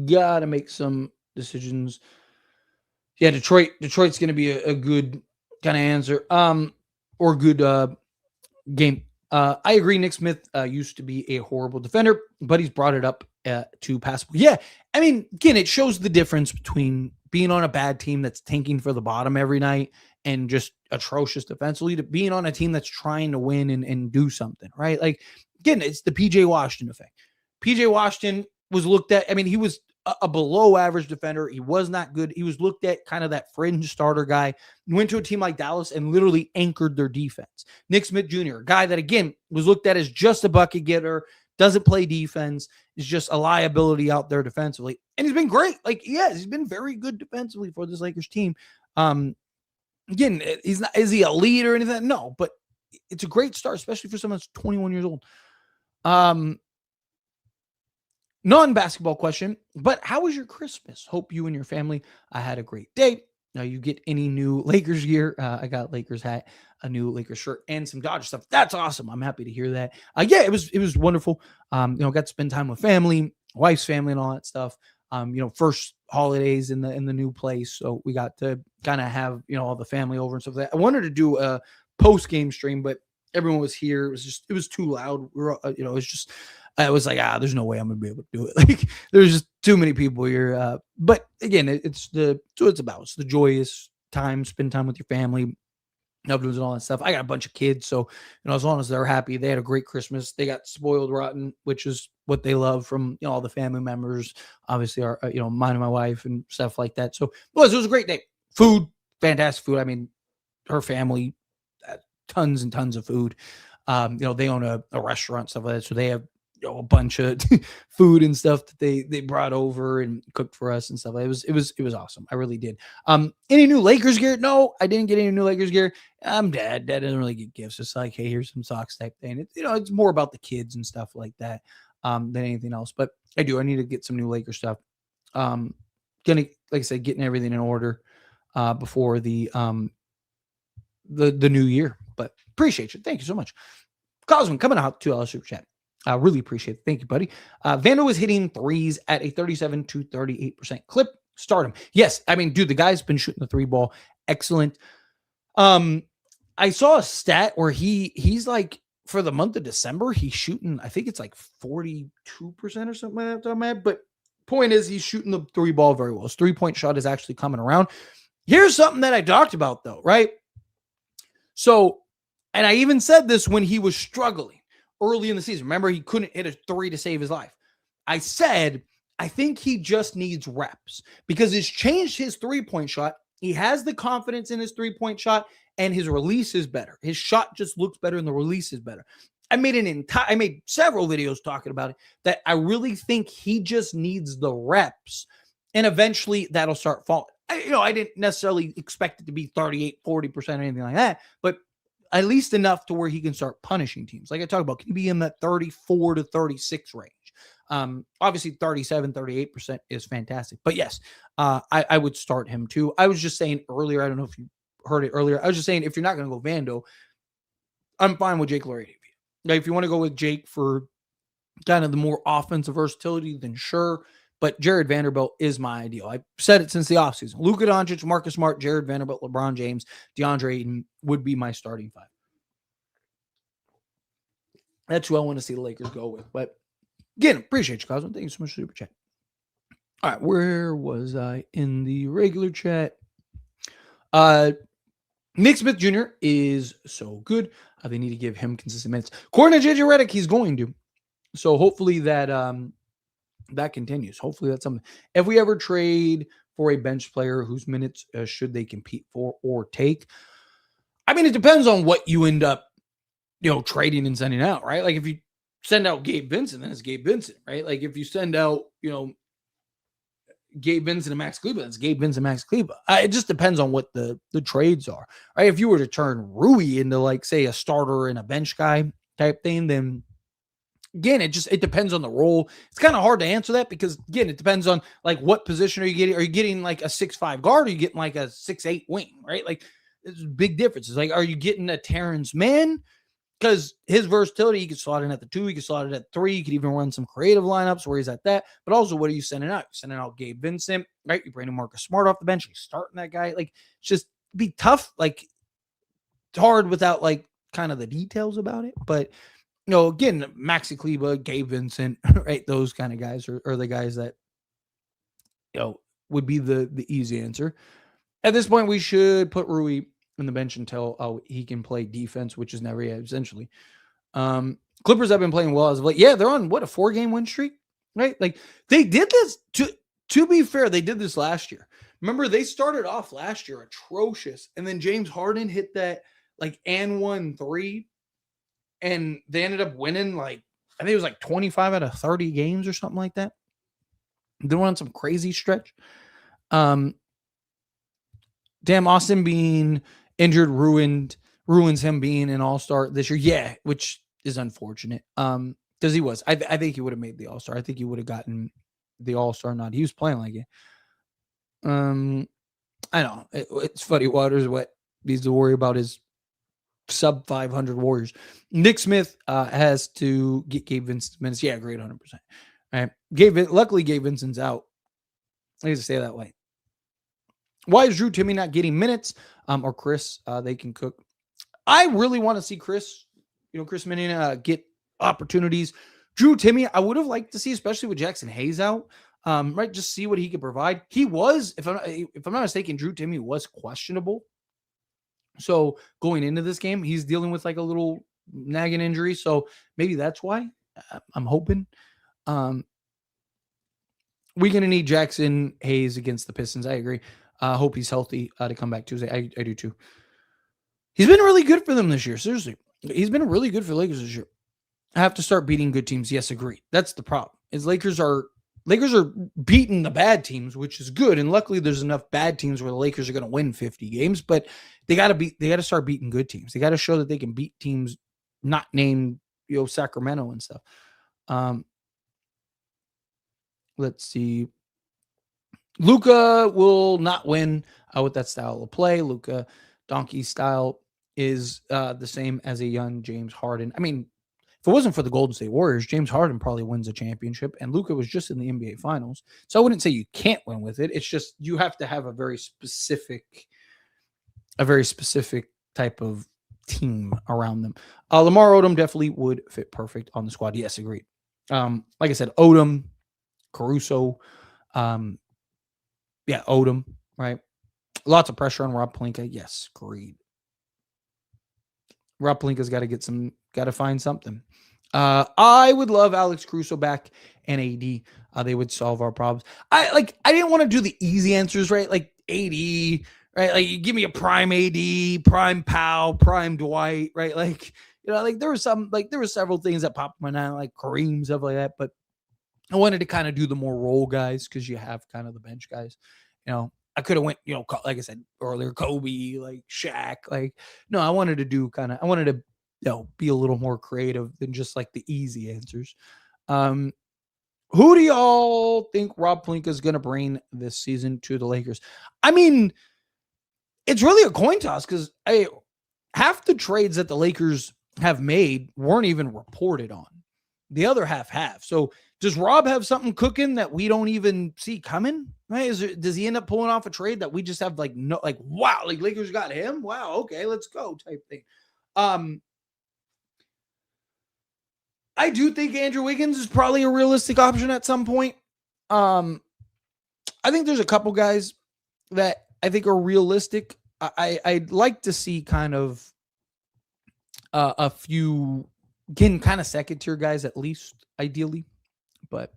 gotta make some decisions. Yeah, Detroit's gonna be a good kind of answer. Or good game. I agree. Nick Smith used to be a horrible defender, but he's brought it up to passable. Yeah, I mean, again, it shows the difference between being on a bad team that's tanking for the bottom every night and just atrocious defensively to being on a team that's trying to win and do something, right? Like, again, it's the PJ Washington effect. PJ Washington was looked at, I mean, he was a below average defender. He was not good. He was looked at kind of that fringe starter guy. Went to a team like Dallas and literally anchored their defense. Nick Smith Jr., a guy that, again, was looked at as just a bucket getter, doesn't play defense, is just a liability out there defensively. And he's been great. Like, yes, he's been very good defensively for this Lakers team. Again, is he a lead or anything? No, but it's a great start, especially for someone that's 21 years old. Non-basketball question, but how was your Christmas? Hope you and your family had a great day. Now, you get any new Lakers gear? I got Lakers hat, a new Lakers shirt, and some Dodger stuff. That's awesome. I'm happy to hear that. Yeah, it was wonderful. Got to spend time with family, wife's family, and all that stuff. First holidays in the new place, so we got to kind of have all the family over and stuff like that. I wanted to do a post-game stream, but everyone was here. It was too loud. I was like, there's no way I'm gonna be able to do it. Like, there's just too many people here. But again, it's about. It's the joyous time, spend time with your family, loved ones and all that stuff. I got a bunch of kids, so as long as they're happy, they had a great Christmas. They got spoiled rotten, which is what they love from all the family members. Obviously, our mine and my wife and stuff like that. So it was a great day. Food, fantastic food. I mean, her family, tons and tons of food. They own a restaurant, stuff like that, so they have a bunch of food and stuff that they brought over and cooked for us and stuff. It was awesome. I really did. Any new Lakers gear? No, I didn't get any new Lakers gear. Dad doesn't really get gifts. It's like, hey, here's some socks type thing. It's more about the kids and stuff like that than anything else. But I need to get some new Lakers stuff. Gonna, like I said, getting everything in order before the new year. But appreciate you. Thank you so much. Cosman coming out $2 super chat. I really appreciate it. Thank you, buddy. Vando is hitting threes at a 37 to 38% clip. Start him. Yes. I mean, dude, the guy's been shooting the three ball. Excellent. I saw a stat where he's like, for the month of December, he's shooting, I think it's like 42% or something like that. But Point is, he's shooting the three ball very well. His 3-point shot is actually coming around. Here's something that I talked about, though, right? So, and I even said this when he was struggling early in the season. Remember, he couldn't hit a 3 to save his life. I said, I think he just needs reps because it's changed his 3-point shot. He has the confidence in his 3-point shot, and his release is better. His shot just looks better, and the release is better. I made several videos talking about it, that I really think he just needs the reps, and eventually that'll start falling. I didn't necessarily expect it to be 38, 40% or anything like that, but at least enough to where he can start punishing teams. Like I talked about, can he be in that 34 to 36 range? Obviously 37, 38% is fantastic, but yes, I would start him too. I was just saying earlier, I don't know if you heard it earlier. I was just saying, if you're not going to go Vando, I'm fine with Jake Laravia. Like, if you want to go with Jake for kind of the more offensive versatility, then sure. But Jared Vanderbilt is my ideal. I've said it since the offseason. Luka Doncic, Marcus Smart, Jared Vanderbilt, LeBron James, DeAndre Ayton would be my starting five. That's who I want to see the Lakers go with. But again, appreciate you, Cosmo. Thank you so much for super chat. All right, where was I in the regular chat? Nick Smith Jr. is so good. They need to give him consistent minutes. According to JJ Redick, he's going to. So hopefully that that continues. Hopefully that's something. If we ever trade for a bench player whose minutes should they compete for or take, I mean, it depends on what you end up, trading and sending out, right? Like if you send out Gabe Vincent, then it's Gabe Vincent, right? Like if you send out, Gabe Vincent and Max Kleber, that's Gabe Vincent, Max Kleber. It just depends on what the trades are, right? If you were to turn Rui into, like, say, a starter and a bench guy type thing, then again, it depends on the role. It's kind of hard to answer that because, again, it depends on, like, what position are you getting? Are you getting like a 6'5" guard, or are you getting like a 6'8" wing, right? Like, there's big differences. Like, are you getting a Terrence Mann? Because his versatility, he could slot in at the 2, he could slot it at 3, you could even run some creative lineups where he's at that. But also, what are you sending out? You're sending out Gabe Vincent, right? You're bringing Marcus Smart off the bench, you're starting that guy. Like, it's just be tough. Like, it's hard without, like, kind of the details about it. But, again, Maxi Kleber, Gabe Vincent, right? Those kind of guys are the guys that, would be the easy answer. At this point, we should put Rui in the bench until he can play defense, which is never yet, essentially. Clippers have been playing well as of late. Yeah, they're on, what, a 4-game win streak, right? Like, they did this, to be fair, they did this last year. Remember, they started off last year atrocious, and then James Harden hit that, like, and 1-3, and they ended up winning, like, I think it was like 25 out of 30 games or something like that. They went on some crazy stretch. Damn, Austin being injured ruins him being an all-star this year. Yeah, which is unfortunate. Because he was. I think he would have made the all-star. I think he would have gotten the all-star nod. He was playing like it. I know. It's Fuddy Waters. What needs to worry about is sub 500 Warriors. Nick Smith has to get Gabe Vincent's minutes. Yeah, great, 100%. All right. Luckily, Gabe Vincent's out. I need to say that way. Why is Drew Timmy not getting minutes? Or Chris, they can cook. I really want to see Chris Minnina get opportunities. Drew Timmy, I would have liked to see, especially with Jackson Hayes out, right? Just see what he could provide. He was, if I'm not mistaken, Drew Timmy was questionable. So going into this game, he's dealing with like a little nagging injury. So maybe that's why. I'm hoping. We're going to need Jackson Hayes against the Pistons. I agree. Hope he's healthy to come back Tuesday. I do too. He's been really good for them this year. Seriously. He's been really good for the Lakers this year. I have to start beating good teams. Yes, agree. That's the problem. Is Lakers are beating the bad teams, which is good. And luckily there's enough bad teams where the Lakers are going to win 50 games, but they got to start beating good teams. They got to show that they can beat teams not named, Sacramento and stuff. Let's see. Luka will not win with that style of play. Luka Donkey style is the same as a young James Harden. I mean, if it wasn't for the Golden State Warriors, James Harden probably wins a championship, and Luka was just in the NBA Finals. So I wouldn't say you can't win with it. It's just you have to have a very specific type of team around them. Lamar Odom definitely would fit perfect on the squad. Yes, agreed. Like I said, Odom, Caruso, Odom, right? Lots of pressure on Rob Pelinka. Yes, agreed. Rob Pelinka's got to find something. I would love Alex Caruso back and AD. They would solve our problems. I didn't want to do the easy answers, right? Like AD, right? Like you give me a prime AD, prime Powell, prime Dwight, right? Like, like there were several things that popped in my mind, like Kareem, stuff like that. But I wanted to kind of do the more role guys because you have kind of the bench guys. I could have went, like I said earlier, Kobe, like Shaq. Like, no, I wanted to be a little more creative than just like the easy answers. Who do y'all think Rob Pelinka is going to bring this season to the Lakers? I mean, it's really a coin toss because half the trades that the Lakers have made weren't even reported on. The other half have. So does Rob have something cooking that we don't even see coming? Right? Does he end up pulling off a trade that we just have wow, like Lakers got him? Wow, okay, let's go type thing. I do think Andrew Wiggins is probably a realistic option at some point. I think there's a couple guys that I think are realistic. I'd like to see kind of a few, again, kind of second tier guys at least, ideally. But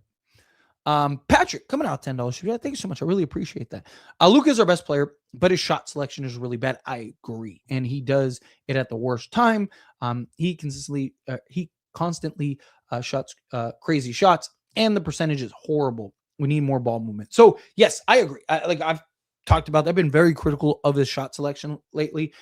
Patrick coming out $10. Yeah, thank you so much. I really appreciate that. Luka is our best player, but his shot selection is really bad. I agree, and he does it at the worst time. He constantly shots crazy shots, and the percentage is horrible. We need more ball movement. So yes, I agree. I've talked about that. I've been very critical of his shot selection lately.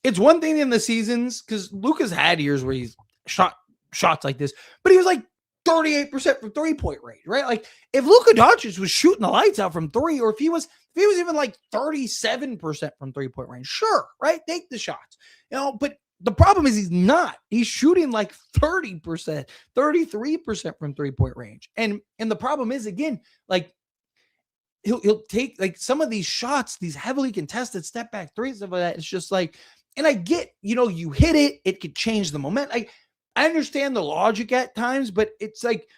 It's one thing in the seasons because Luka's had years where he's shot shots like this, but he was like 38% from 3-point range, right? Like if Luka Doncic was shooting the lights out from three, or if he was even like 37% from 3-point range, sure, right? Take the shots, but the problem is he's not. He's shooting like 30%, 33% from 3-point range. And the problem is, again, like he'll take like some of these shots, these heavily contested step back threes, stuff like that. It's just like, and I get, you hit it, it could change the momentum. I understand the logic at times, but it's like,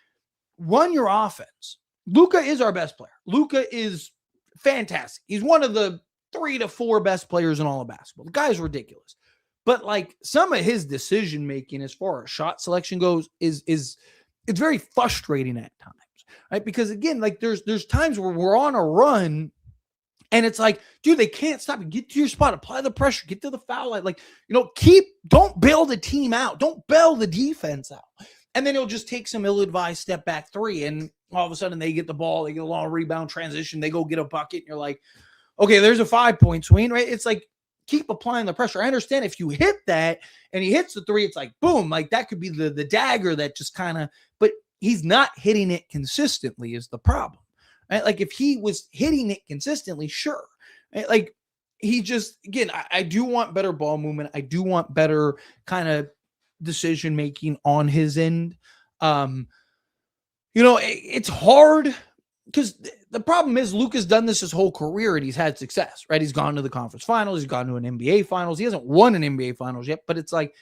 run your offense. Luka is our best player. Luka is fantastic. He's one of the 3 to 4 best players in all of basketball. The guy's ridiculous. But like some of his decision making as far as shot selection goes is it's very frustrating at times, right? Because again, like there's times where we're on a run and it's like, dude, they can't stop it. Get to your spot, apply the pressure, get to the foul line. Like, don't bail the team out. Don't bail the defense out. And then he'll just take some ill-advised step back three. And all of a sudden they get the ball, they get a long rebound transition, they go get a bucket. And you're like, okay, there's a 5-point swing, right? It's like, keep applying the pressure. I understand if you hit that and he hits the three, it's like, boom, like that could be the dagger that just kind of, but he's not hitting it consistently is the problem. Right? Like if he was hitting it consistently, sure. Right? Like he just, again, I do want better ball movement. I do want better kind of decision making on his end. It's hard because the problem is Luka's done this his whole career and he's had success, right? He's gone to the conference finals. He's gone to an NBA finals. He hasn't won an NBA finals yet, but it's like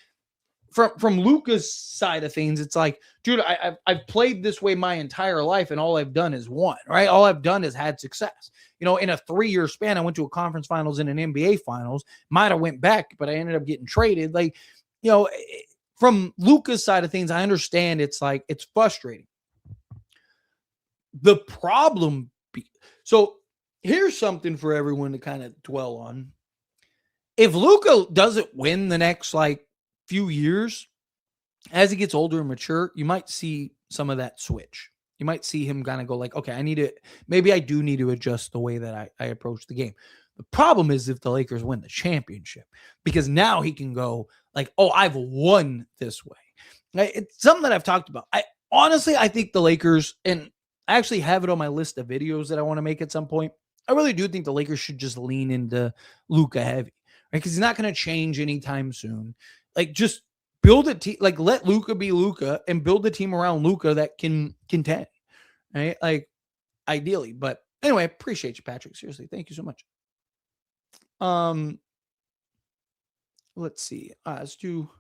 from Luka's side of things, it's like, dude, I've played this way my entire life and all I've done is won, right? All I've done is had success. In a 3-year span, I went to a conference finals and an NBA finals. Might have went back, but I ended up getting traded. Like, from Luka's side of things, I understand it's like, it's frustrating. The problem, so here's something for everyone to kind of dwell on. If Luka doesn't win the next few years, as he gets older and mature, you might see some of that switch. You might see him kind of go like, okay, maybe I do need to adjust the way that I approach the game. The problem is if the Lakers win the championship, because now he can go like, oh, I've won this way. It's something that I've talked about. I think the Lakers, and I actually have it on my list of videos that I want to make at some point. I really do think the Lakers should just lean into Luka heavy, right? Because he's not going to change anytime soon. Like, just build a team, like let Luka be Luka and build a team around Luka that can contend, right? Like, ideally. But anyway, I appreciate you, Patrick. Seriously, thank you so much. Let's see. Let's do.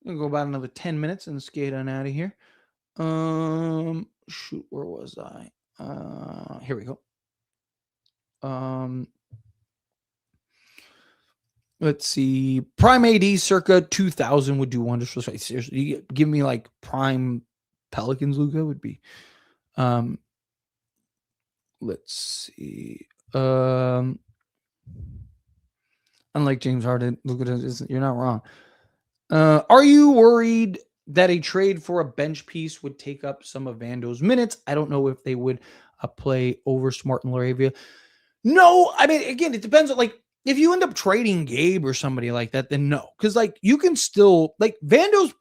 I'm gonna go about another 10 minutes and skate on out of here. Shoot, where was I? Here we go. Let's see. Prime AD circa 2000 would do wonders for us. Seriously, you give me like prime Pelicans Luka would be. Let's see. Unlike James Harden, Luka you're not wrong. Are you worried that a trade for a bench piece would take up some of Vando's minutes? I don't know if they would play over Smart and Laravia. No, I mean, again, it depends on like if you end up trading Gabe or somebody like that, then no. Because like you can still like Vando's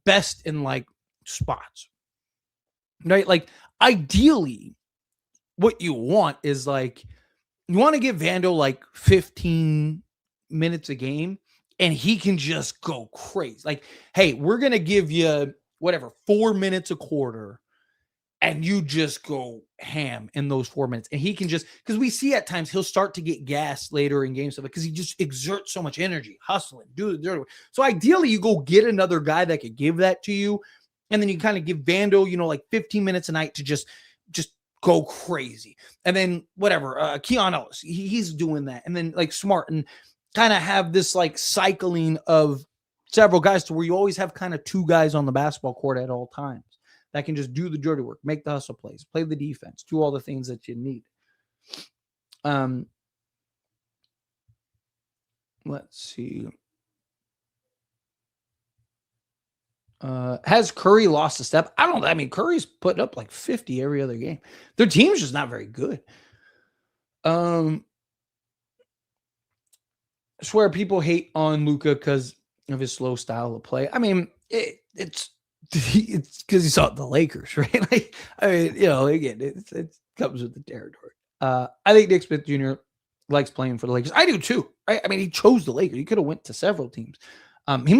best in like spots. Right? Like ideally, what you want is like you want to give Vando like 15 minutes a game and he can just go crazy. Like, hey, we're going to give you whatever, 4 minutes a quarter and you just go ham in those 4 minutes. And he can just, because we see at times he'll start to get gassed later in games because he just exerts so much energy, hustling, do the dirty work. So ideally you go get another guy that could give that to you. And then you kind of give Vando, like 15 minutes a night to just go crazy. And then whatever, Keon Ellis, he's doing that. And then like Smart and kind of have this like cycling of several guys to where you always have kind of two guys on the basketball court at all times that can just do the dirty work, make the hustle plays, play the defense, do all the things that you need. Let's see. Has Curry lost a step? I mean, Curry's putting up like 50 every other game. Their team's just not very good. I swear people hate on Luka because of his slow style of play. I mean, it's because he saw the Lakers, right? Like, I mean, again, it comes with the territory. I think Nick Smith Jr. likes playing for the Lakers. I do too, right? I mean, he chose the Lakers. He could have went to several teams. He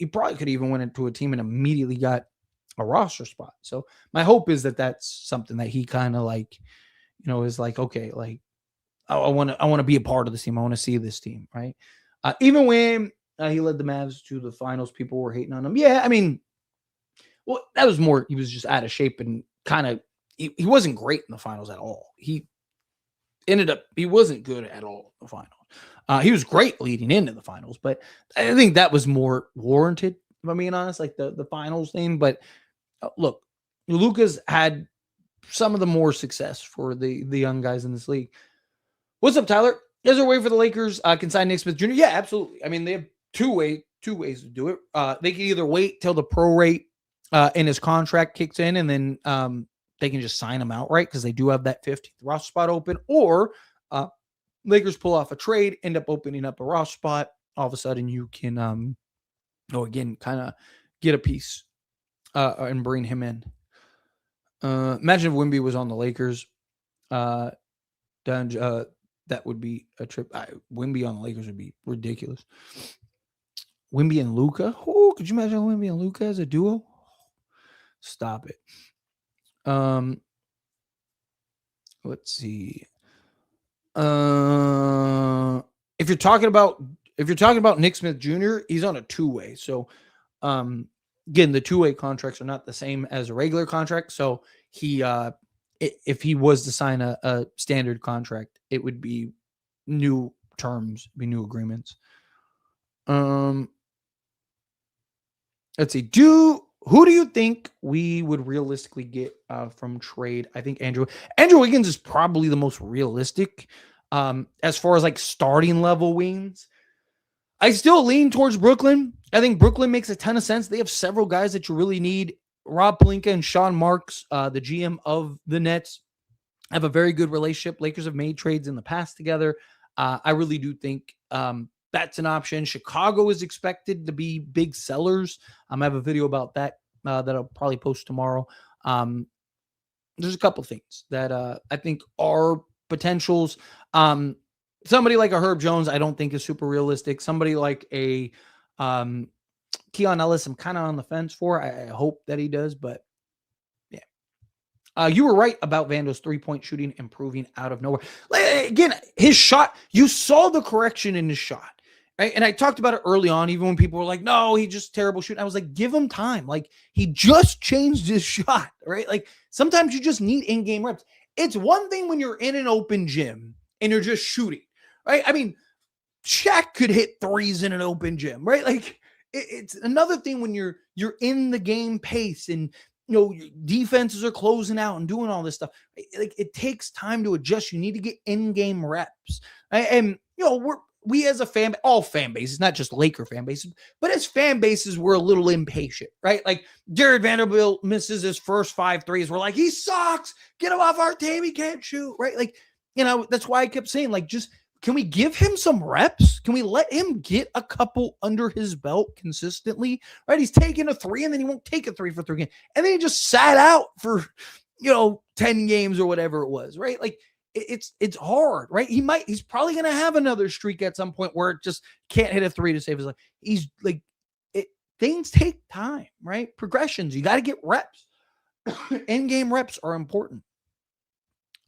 probably could even went into a team and immediately got a roster spot. So my hope is that that's something that he kind of like, is like, okay, like I want to be a part of this team. I want to see this team, right? Even when he led the Mavs to the finals, people were hating on him. Yeah, I mean, well, that was more, he was just out of shape and kind of, he wasn't great in the finals at all. He wasn't good at all in the finals. He was great leading into the finals, but I think that was more warranted, if I'm being honest, like the finals thing. But look, Luka's had some of the more success for the young guys in this league. What's up, Tyler? Is there a way for the Lakers can sign Nick Smith Jr.? Yeah, absolutely. I mean, they have two ways to do it. They can either wait till the pro rate in his contract kicks in, and then they can just sign him outright because they do have that 15th roster spot open, or Lakers pull off a trade, end up opening up a roster spot. All of a sudden, you can, kind of get a piece and bring him in. Imagine if Wemby was on the Lakers. That would be a trip. Wemby on the Lakers would be ridiculous. Wemby and Luka. Oh, could you imagine Wemby and Luka as a duo? Stop it. Let's see. If you're talking about Nick Smith Jr., he's on a two-way. So, again, the two-way contracts are not the same as a regular contract. So he, if he was to sign a standard contract, it would be new terms, be new agreements. Let's see. Who do you think we would realistically get from trade? I think Andrew Wiggins is probably the most realistic as far as like starting level wings. I still lean towards Brooklyn. I think Brooklyn makes a ton of sense. They have several guys that you really need. Rob Pelinka and Sean Marks, the GM of the Nets, have a very good relationship. Lakers have made trades in the past together. I really do think that's an option. Chicago is expected to be big sellers. I have a video about that that I'll probably post tomorrow. There's a couple things that I think are potentials. Somebody like a Herb Jones, I don't think is super realistic. Somebody like a Keon Ellis, I'm kind of on the fence for. I hope that he does, but yeah. You were right about Vando's three-point shooting improving out of nowhere. Again, his shot, you saw the correction in his shot. Right? And I talked about it early on, even when people were like, no, he just terrible shooting. I was like, give him time. Like, he just changed his shot, right? Like, sometimes you just need in-game reps. It's one thing when you're in an open gym and you're just shooting, right? I mean, Shaq could hit threes in an open gym, right? Like it's another thing when you're in the game pace and defenses are closing out and doing all this stuff. Like it takes time to adjust. You need to get in-game reps. And we as a fan, all fan bases, not just Laker fan bases, but as fan bases, we're a little impatient, right? Like Jared Vanderbilt misses his first 5 threes. We're like, he sucks. Get him off our team. He can't shoot, right? Like, that's why I kept saying, like, just can we give him some reps? Can we let him get a couple under his belt consistently? Right? He's taking a 3 and then he won't take a 3 for 3 games. And then he just sat out for, 10 games or whatever it was, right? Like it's hard, right? He's probably going to have another streak at some point where it just can't hit a 3 to save his life. He's like, things take time, right? Progressions. You got to get reps. In-game reps are important.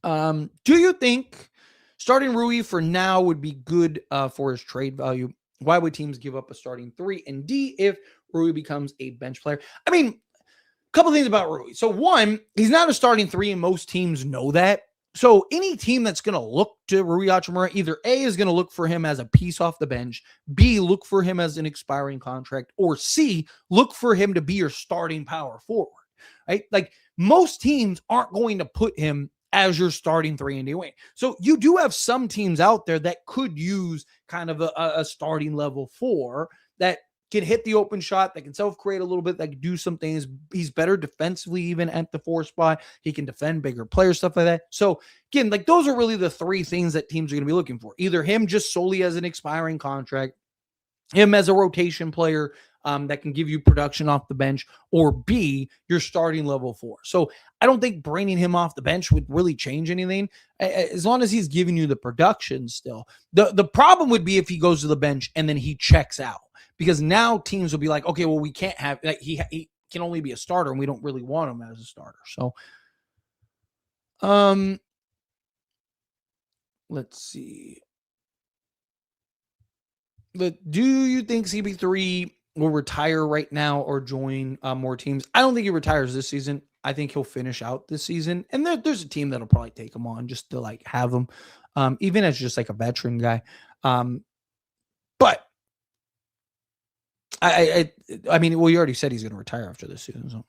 Do you think starting Rui for now would be good for his trade value? Why would teams give up a starting 3 and D if Rui becomes a bench player? I mean, a couple things about Rui. So one, he's not a starting 3 and most teams know that. So any team that's going to look to Rui Hachimura, either A, is going to look for him as a piece off the bench, B, look for him as an expiring contract, or C, look for him to be your starting power forward, right? Like most teams aren't going to put him as your starting 3 and D wing. So you do have some teams out there that could use kind of a starting level 4 that can hit the open shot, that can self-create a little bit, that can do some things. He's better defensively even at the 4 spot. He can defend bigger players, stuff like that. So again, like those are really the 3 things that teams are going to be looking for. Either him just solely as an expiring contract, him as a rotation player that can give you production off the bench, or B, your starting level 4. So I don't think bringing him off the bench would really change anything as long as he's giving you the production still. The problem would be if he goes to the bench and then he checks out, because now teams will be like, okay, well, we can't have, like, he can only be a starter and we don't really want him as a starter. So, let's see. But do you think CP3 will retire right now or join more teams? I don't think he retires this season. I think he'll finish out this season. And there's a team that'll probably take him on just to like have him, even as just like a veteran guy. But I mean, well, you already said he's going to retire after this season. So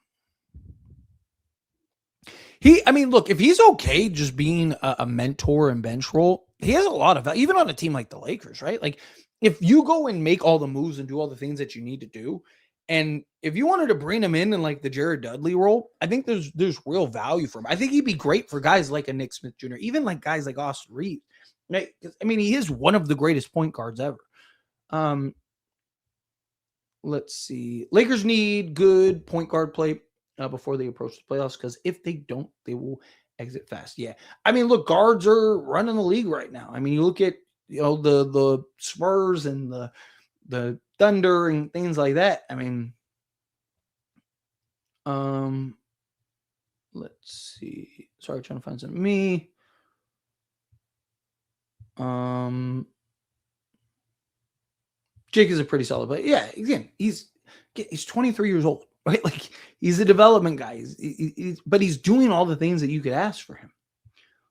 look, if he's okay just being a mentor and bench role, he has a lot of value, even on a team like the Lakers, right? Like if you go and make all the moves and do all the things that you need to do, and if you wanted to bring him in like the Jared Dudley role, I think there's real value for him. I think he'd be great for guys like a Nick Smith Jr., even like guys like Austin Reeves. Right? I mean, he is one of the greatest point guards ever. Let's see. Lakers need good point guard play before they approach the playoffs, because if they don't, they will exit fast. Yeah. I mean, look, guards are running the league right now. I mean, you look at, the Spurs and the Thunder and things like that. I mean, let's see. Sorry, trying to find something. Jake is a pretty solid player. Yeah, again, he's 23 years old, right? Like he's a development guy. But he's doing all the things that you could ask for him.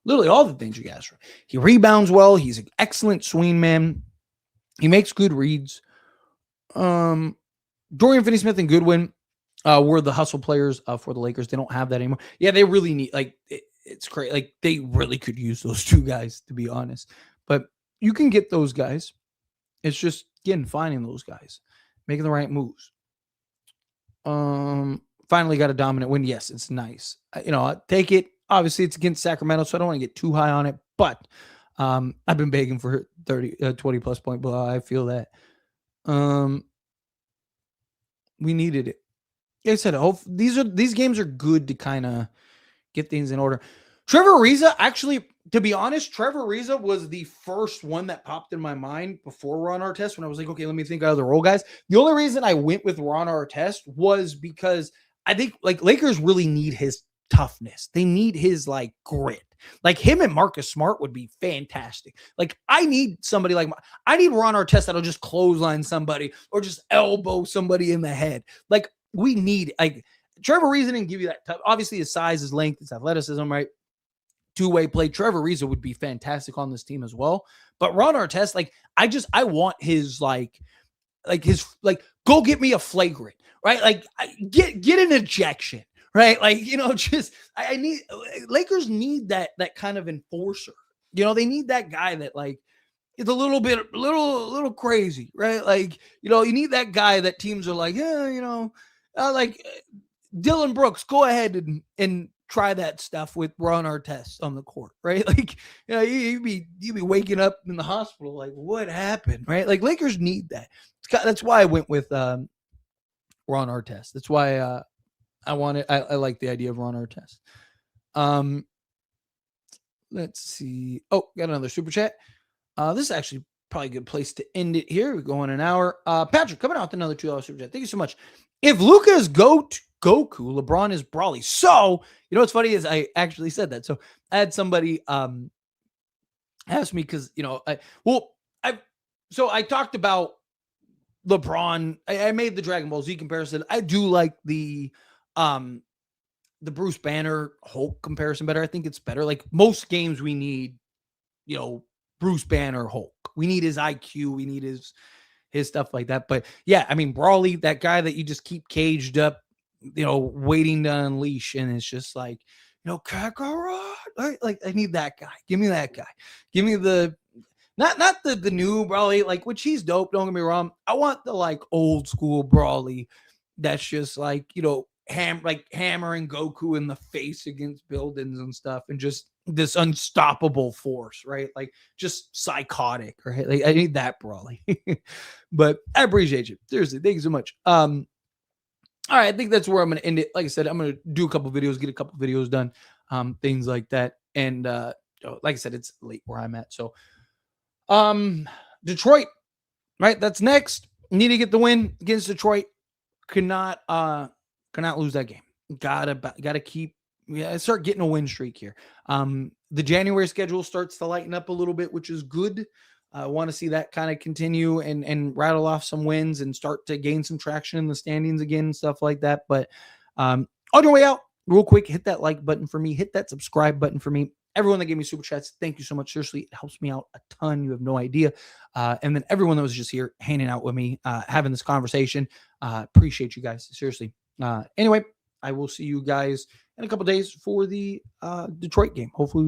Literally all the things you could ask for. He rebounds well. He's an excellent swing man. He makes good reads. Dorian Finney-Smith and Goodwin were the hustle players for the Lakers. They don't have that anymore. Yeah, they really need, like, it's crazy. Like they really could use those 2 guys, to be honest. But you can get those guys. It's just, again, finding those guys, making the right moves. Finally got a dominant win. Yes, it's nice. I take it. Obviously, it's against Sacramento, so I don't want to get too high on it. But I've been begging for 20 plus point. But I feel that we needed it. Like I said, these games are good to kind of get things in order. Trevor Ariza, actually, to be honest, Trevor Ariza was the first one that popped in my mind before Ron Artest, when I was like, okay, let me think of the role guys. The only reason I went with Ron Artest was because I think like Lakers really need his toughness. They need his like grit. Like him and Marcus Smart would be fantastic. Like I need somebody I need Ron Artest that'll just clothesline somebody or just elbow somebody in the head. Like we need, like Trevor Ariza didn't give you that. Obviously his size, his length, his athleticism, right? two-way play. Trevor Ariza would be fantastic on this team as well. But Ron Artest, like, I want his go get me a flagrant, right? Like, get an ejection, right? Like, just I need Lakers need that kind of enforcer. They need that guy that like is a little crazy, right? Like, you need that guy that teams are like, yeah, Dylan Brooks, go ahead and try that stuff with Ron Artest on the court, right? Like, you'd be waking up in the hospital like, what happened, right? Like, Lakers need that. That's why I went with Ron Artest. That's why I like the idea of Ron Artest. Let's see. Oh, got another super chat. This is actually probably a good place to end it here. We're going an hour. Patrick, coming out with another $2 super chat. Thank you so much. If Luka is Goku, LeBron is Brawley. So, what's funny is I actually said that. So I had somebody ask me because, I talked about LeBron. I made the Dragon Ball Z comparison. I do like the Bruce Banner Hulk comparison better. I think it's better. Like, most games we need, Bruce Banner Hulk. We need his IQ. We need his stuff like that. But yeah, I mean, Brawley, that guy that you just keep caged up, waiting to unleash. And it's just like, Kakarot. Like, I need that guy. Give me that guy. Give me the, not the new Brawley, like, which he's dope. Don't get me wrong. I want the like old school Brawley. That's just like, hammering Goku in the face against buildings and stuff, and just this unstoppable force, right? Like, just psychotic, right? Like, I need that Brawley. But I appreciate you. Seriously, thank you so much. All right, I think that's where I'm going to end it. Like I said, I'm going to do a couple videos, get a couple videos done, things like that. And like I said, it's late where I'm at. So, Detroit, right? That's next. Need to get the win against Detroit. Cannot lose that game. Gotta keep start getting a win streak here. The January schedule starts to lighten up a little bit, which is good. I want to see that kind of continue and rattle off some wins and start to gain some traction in the standings again and stuff like that. But on your way out, real quick, hit that like button for me, hit that subscribe button for me. Everyone that gave me super chats, thank you so much. Seriously, it helps me out a ton. You have no idea. And then everyone that was just here hanging out with me, having this conversation, appreciate you guys. Seriously. Anyway, I will see you guys in a couple days for the Detroit game. Hopefully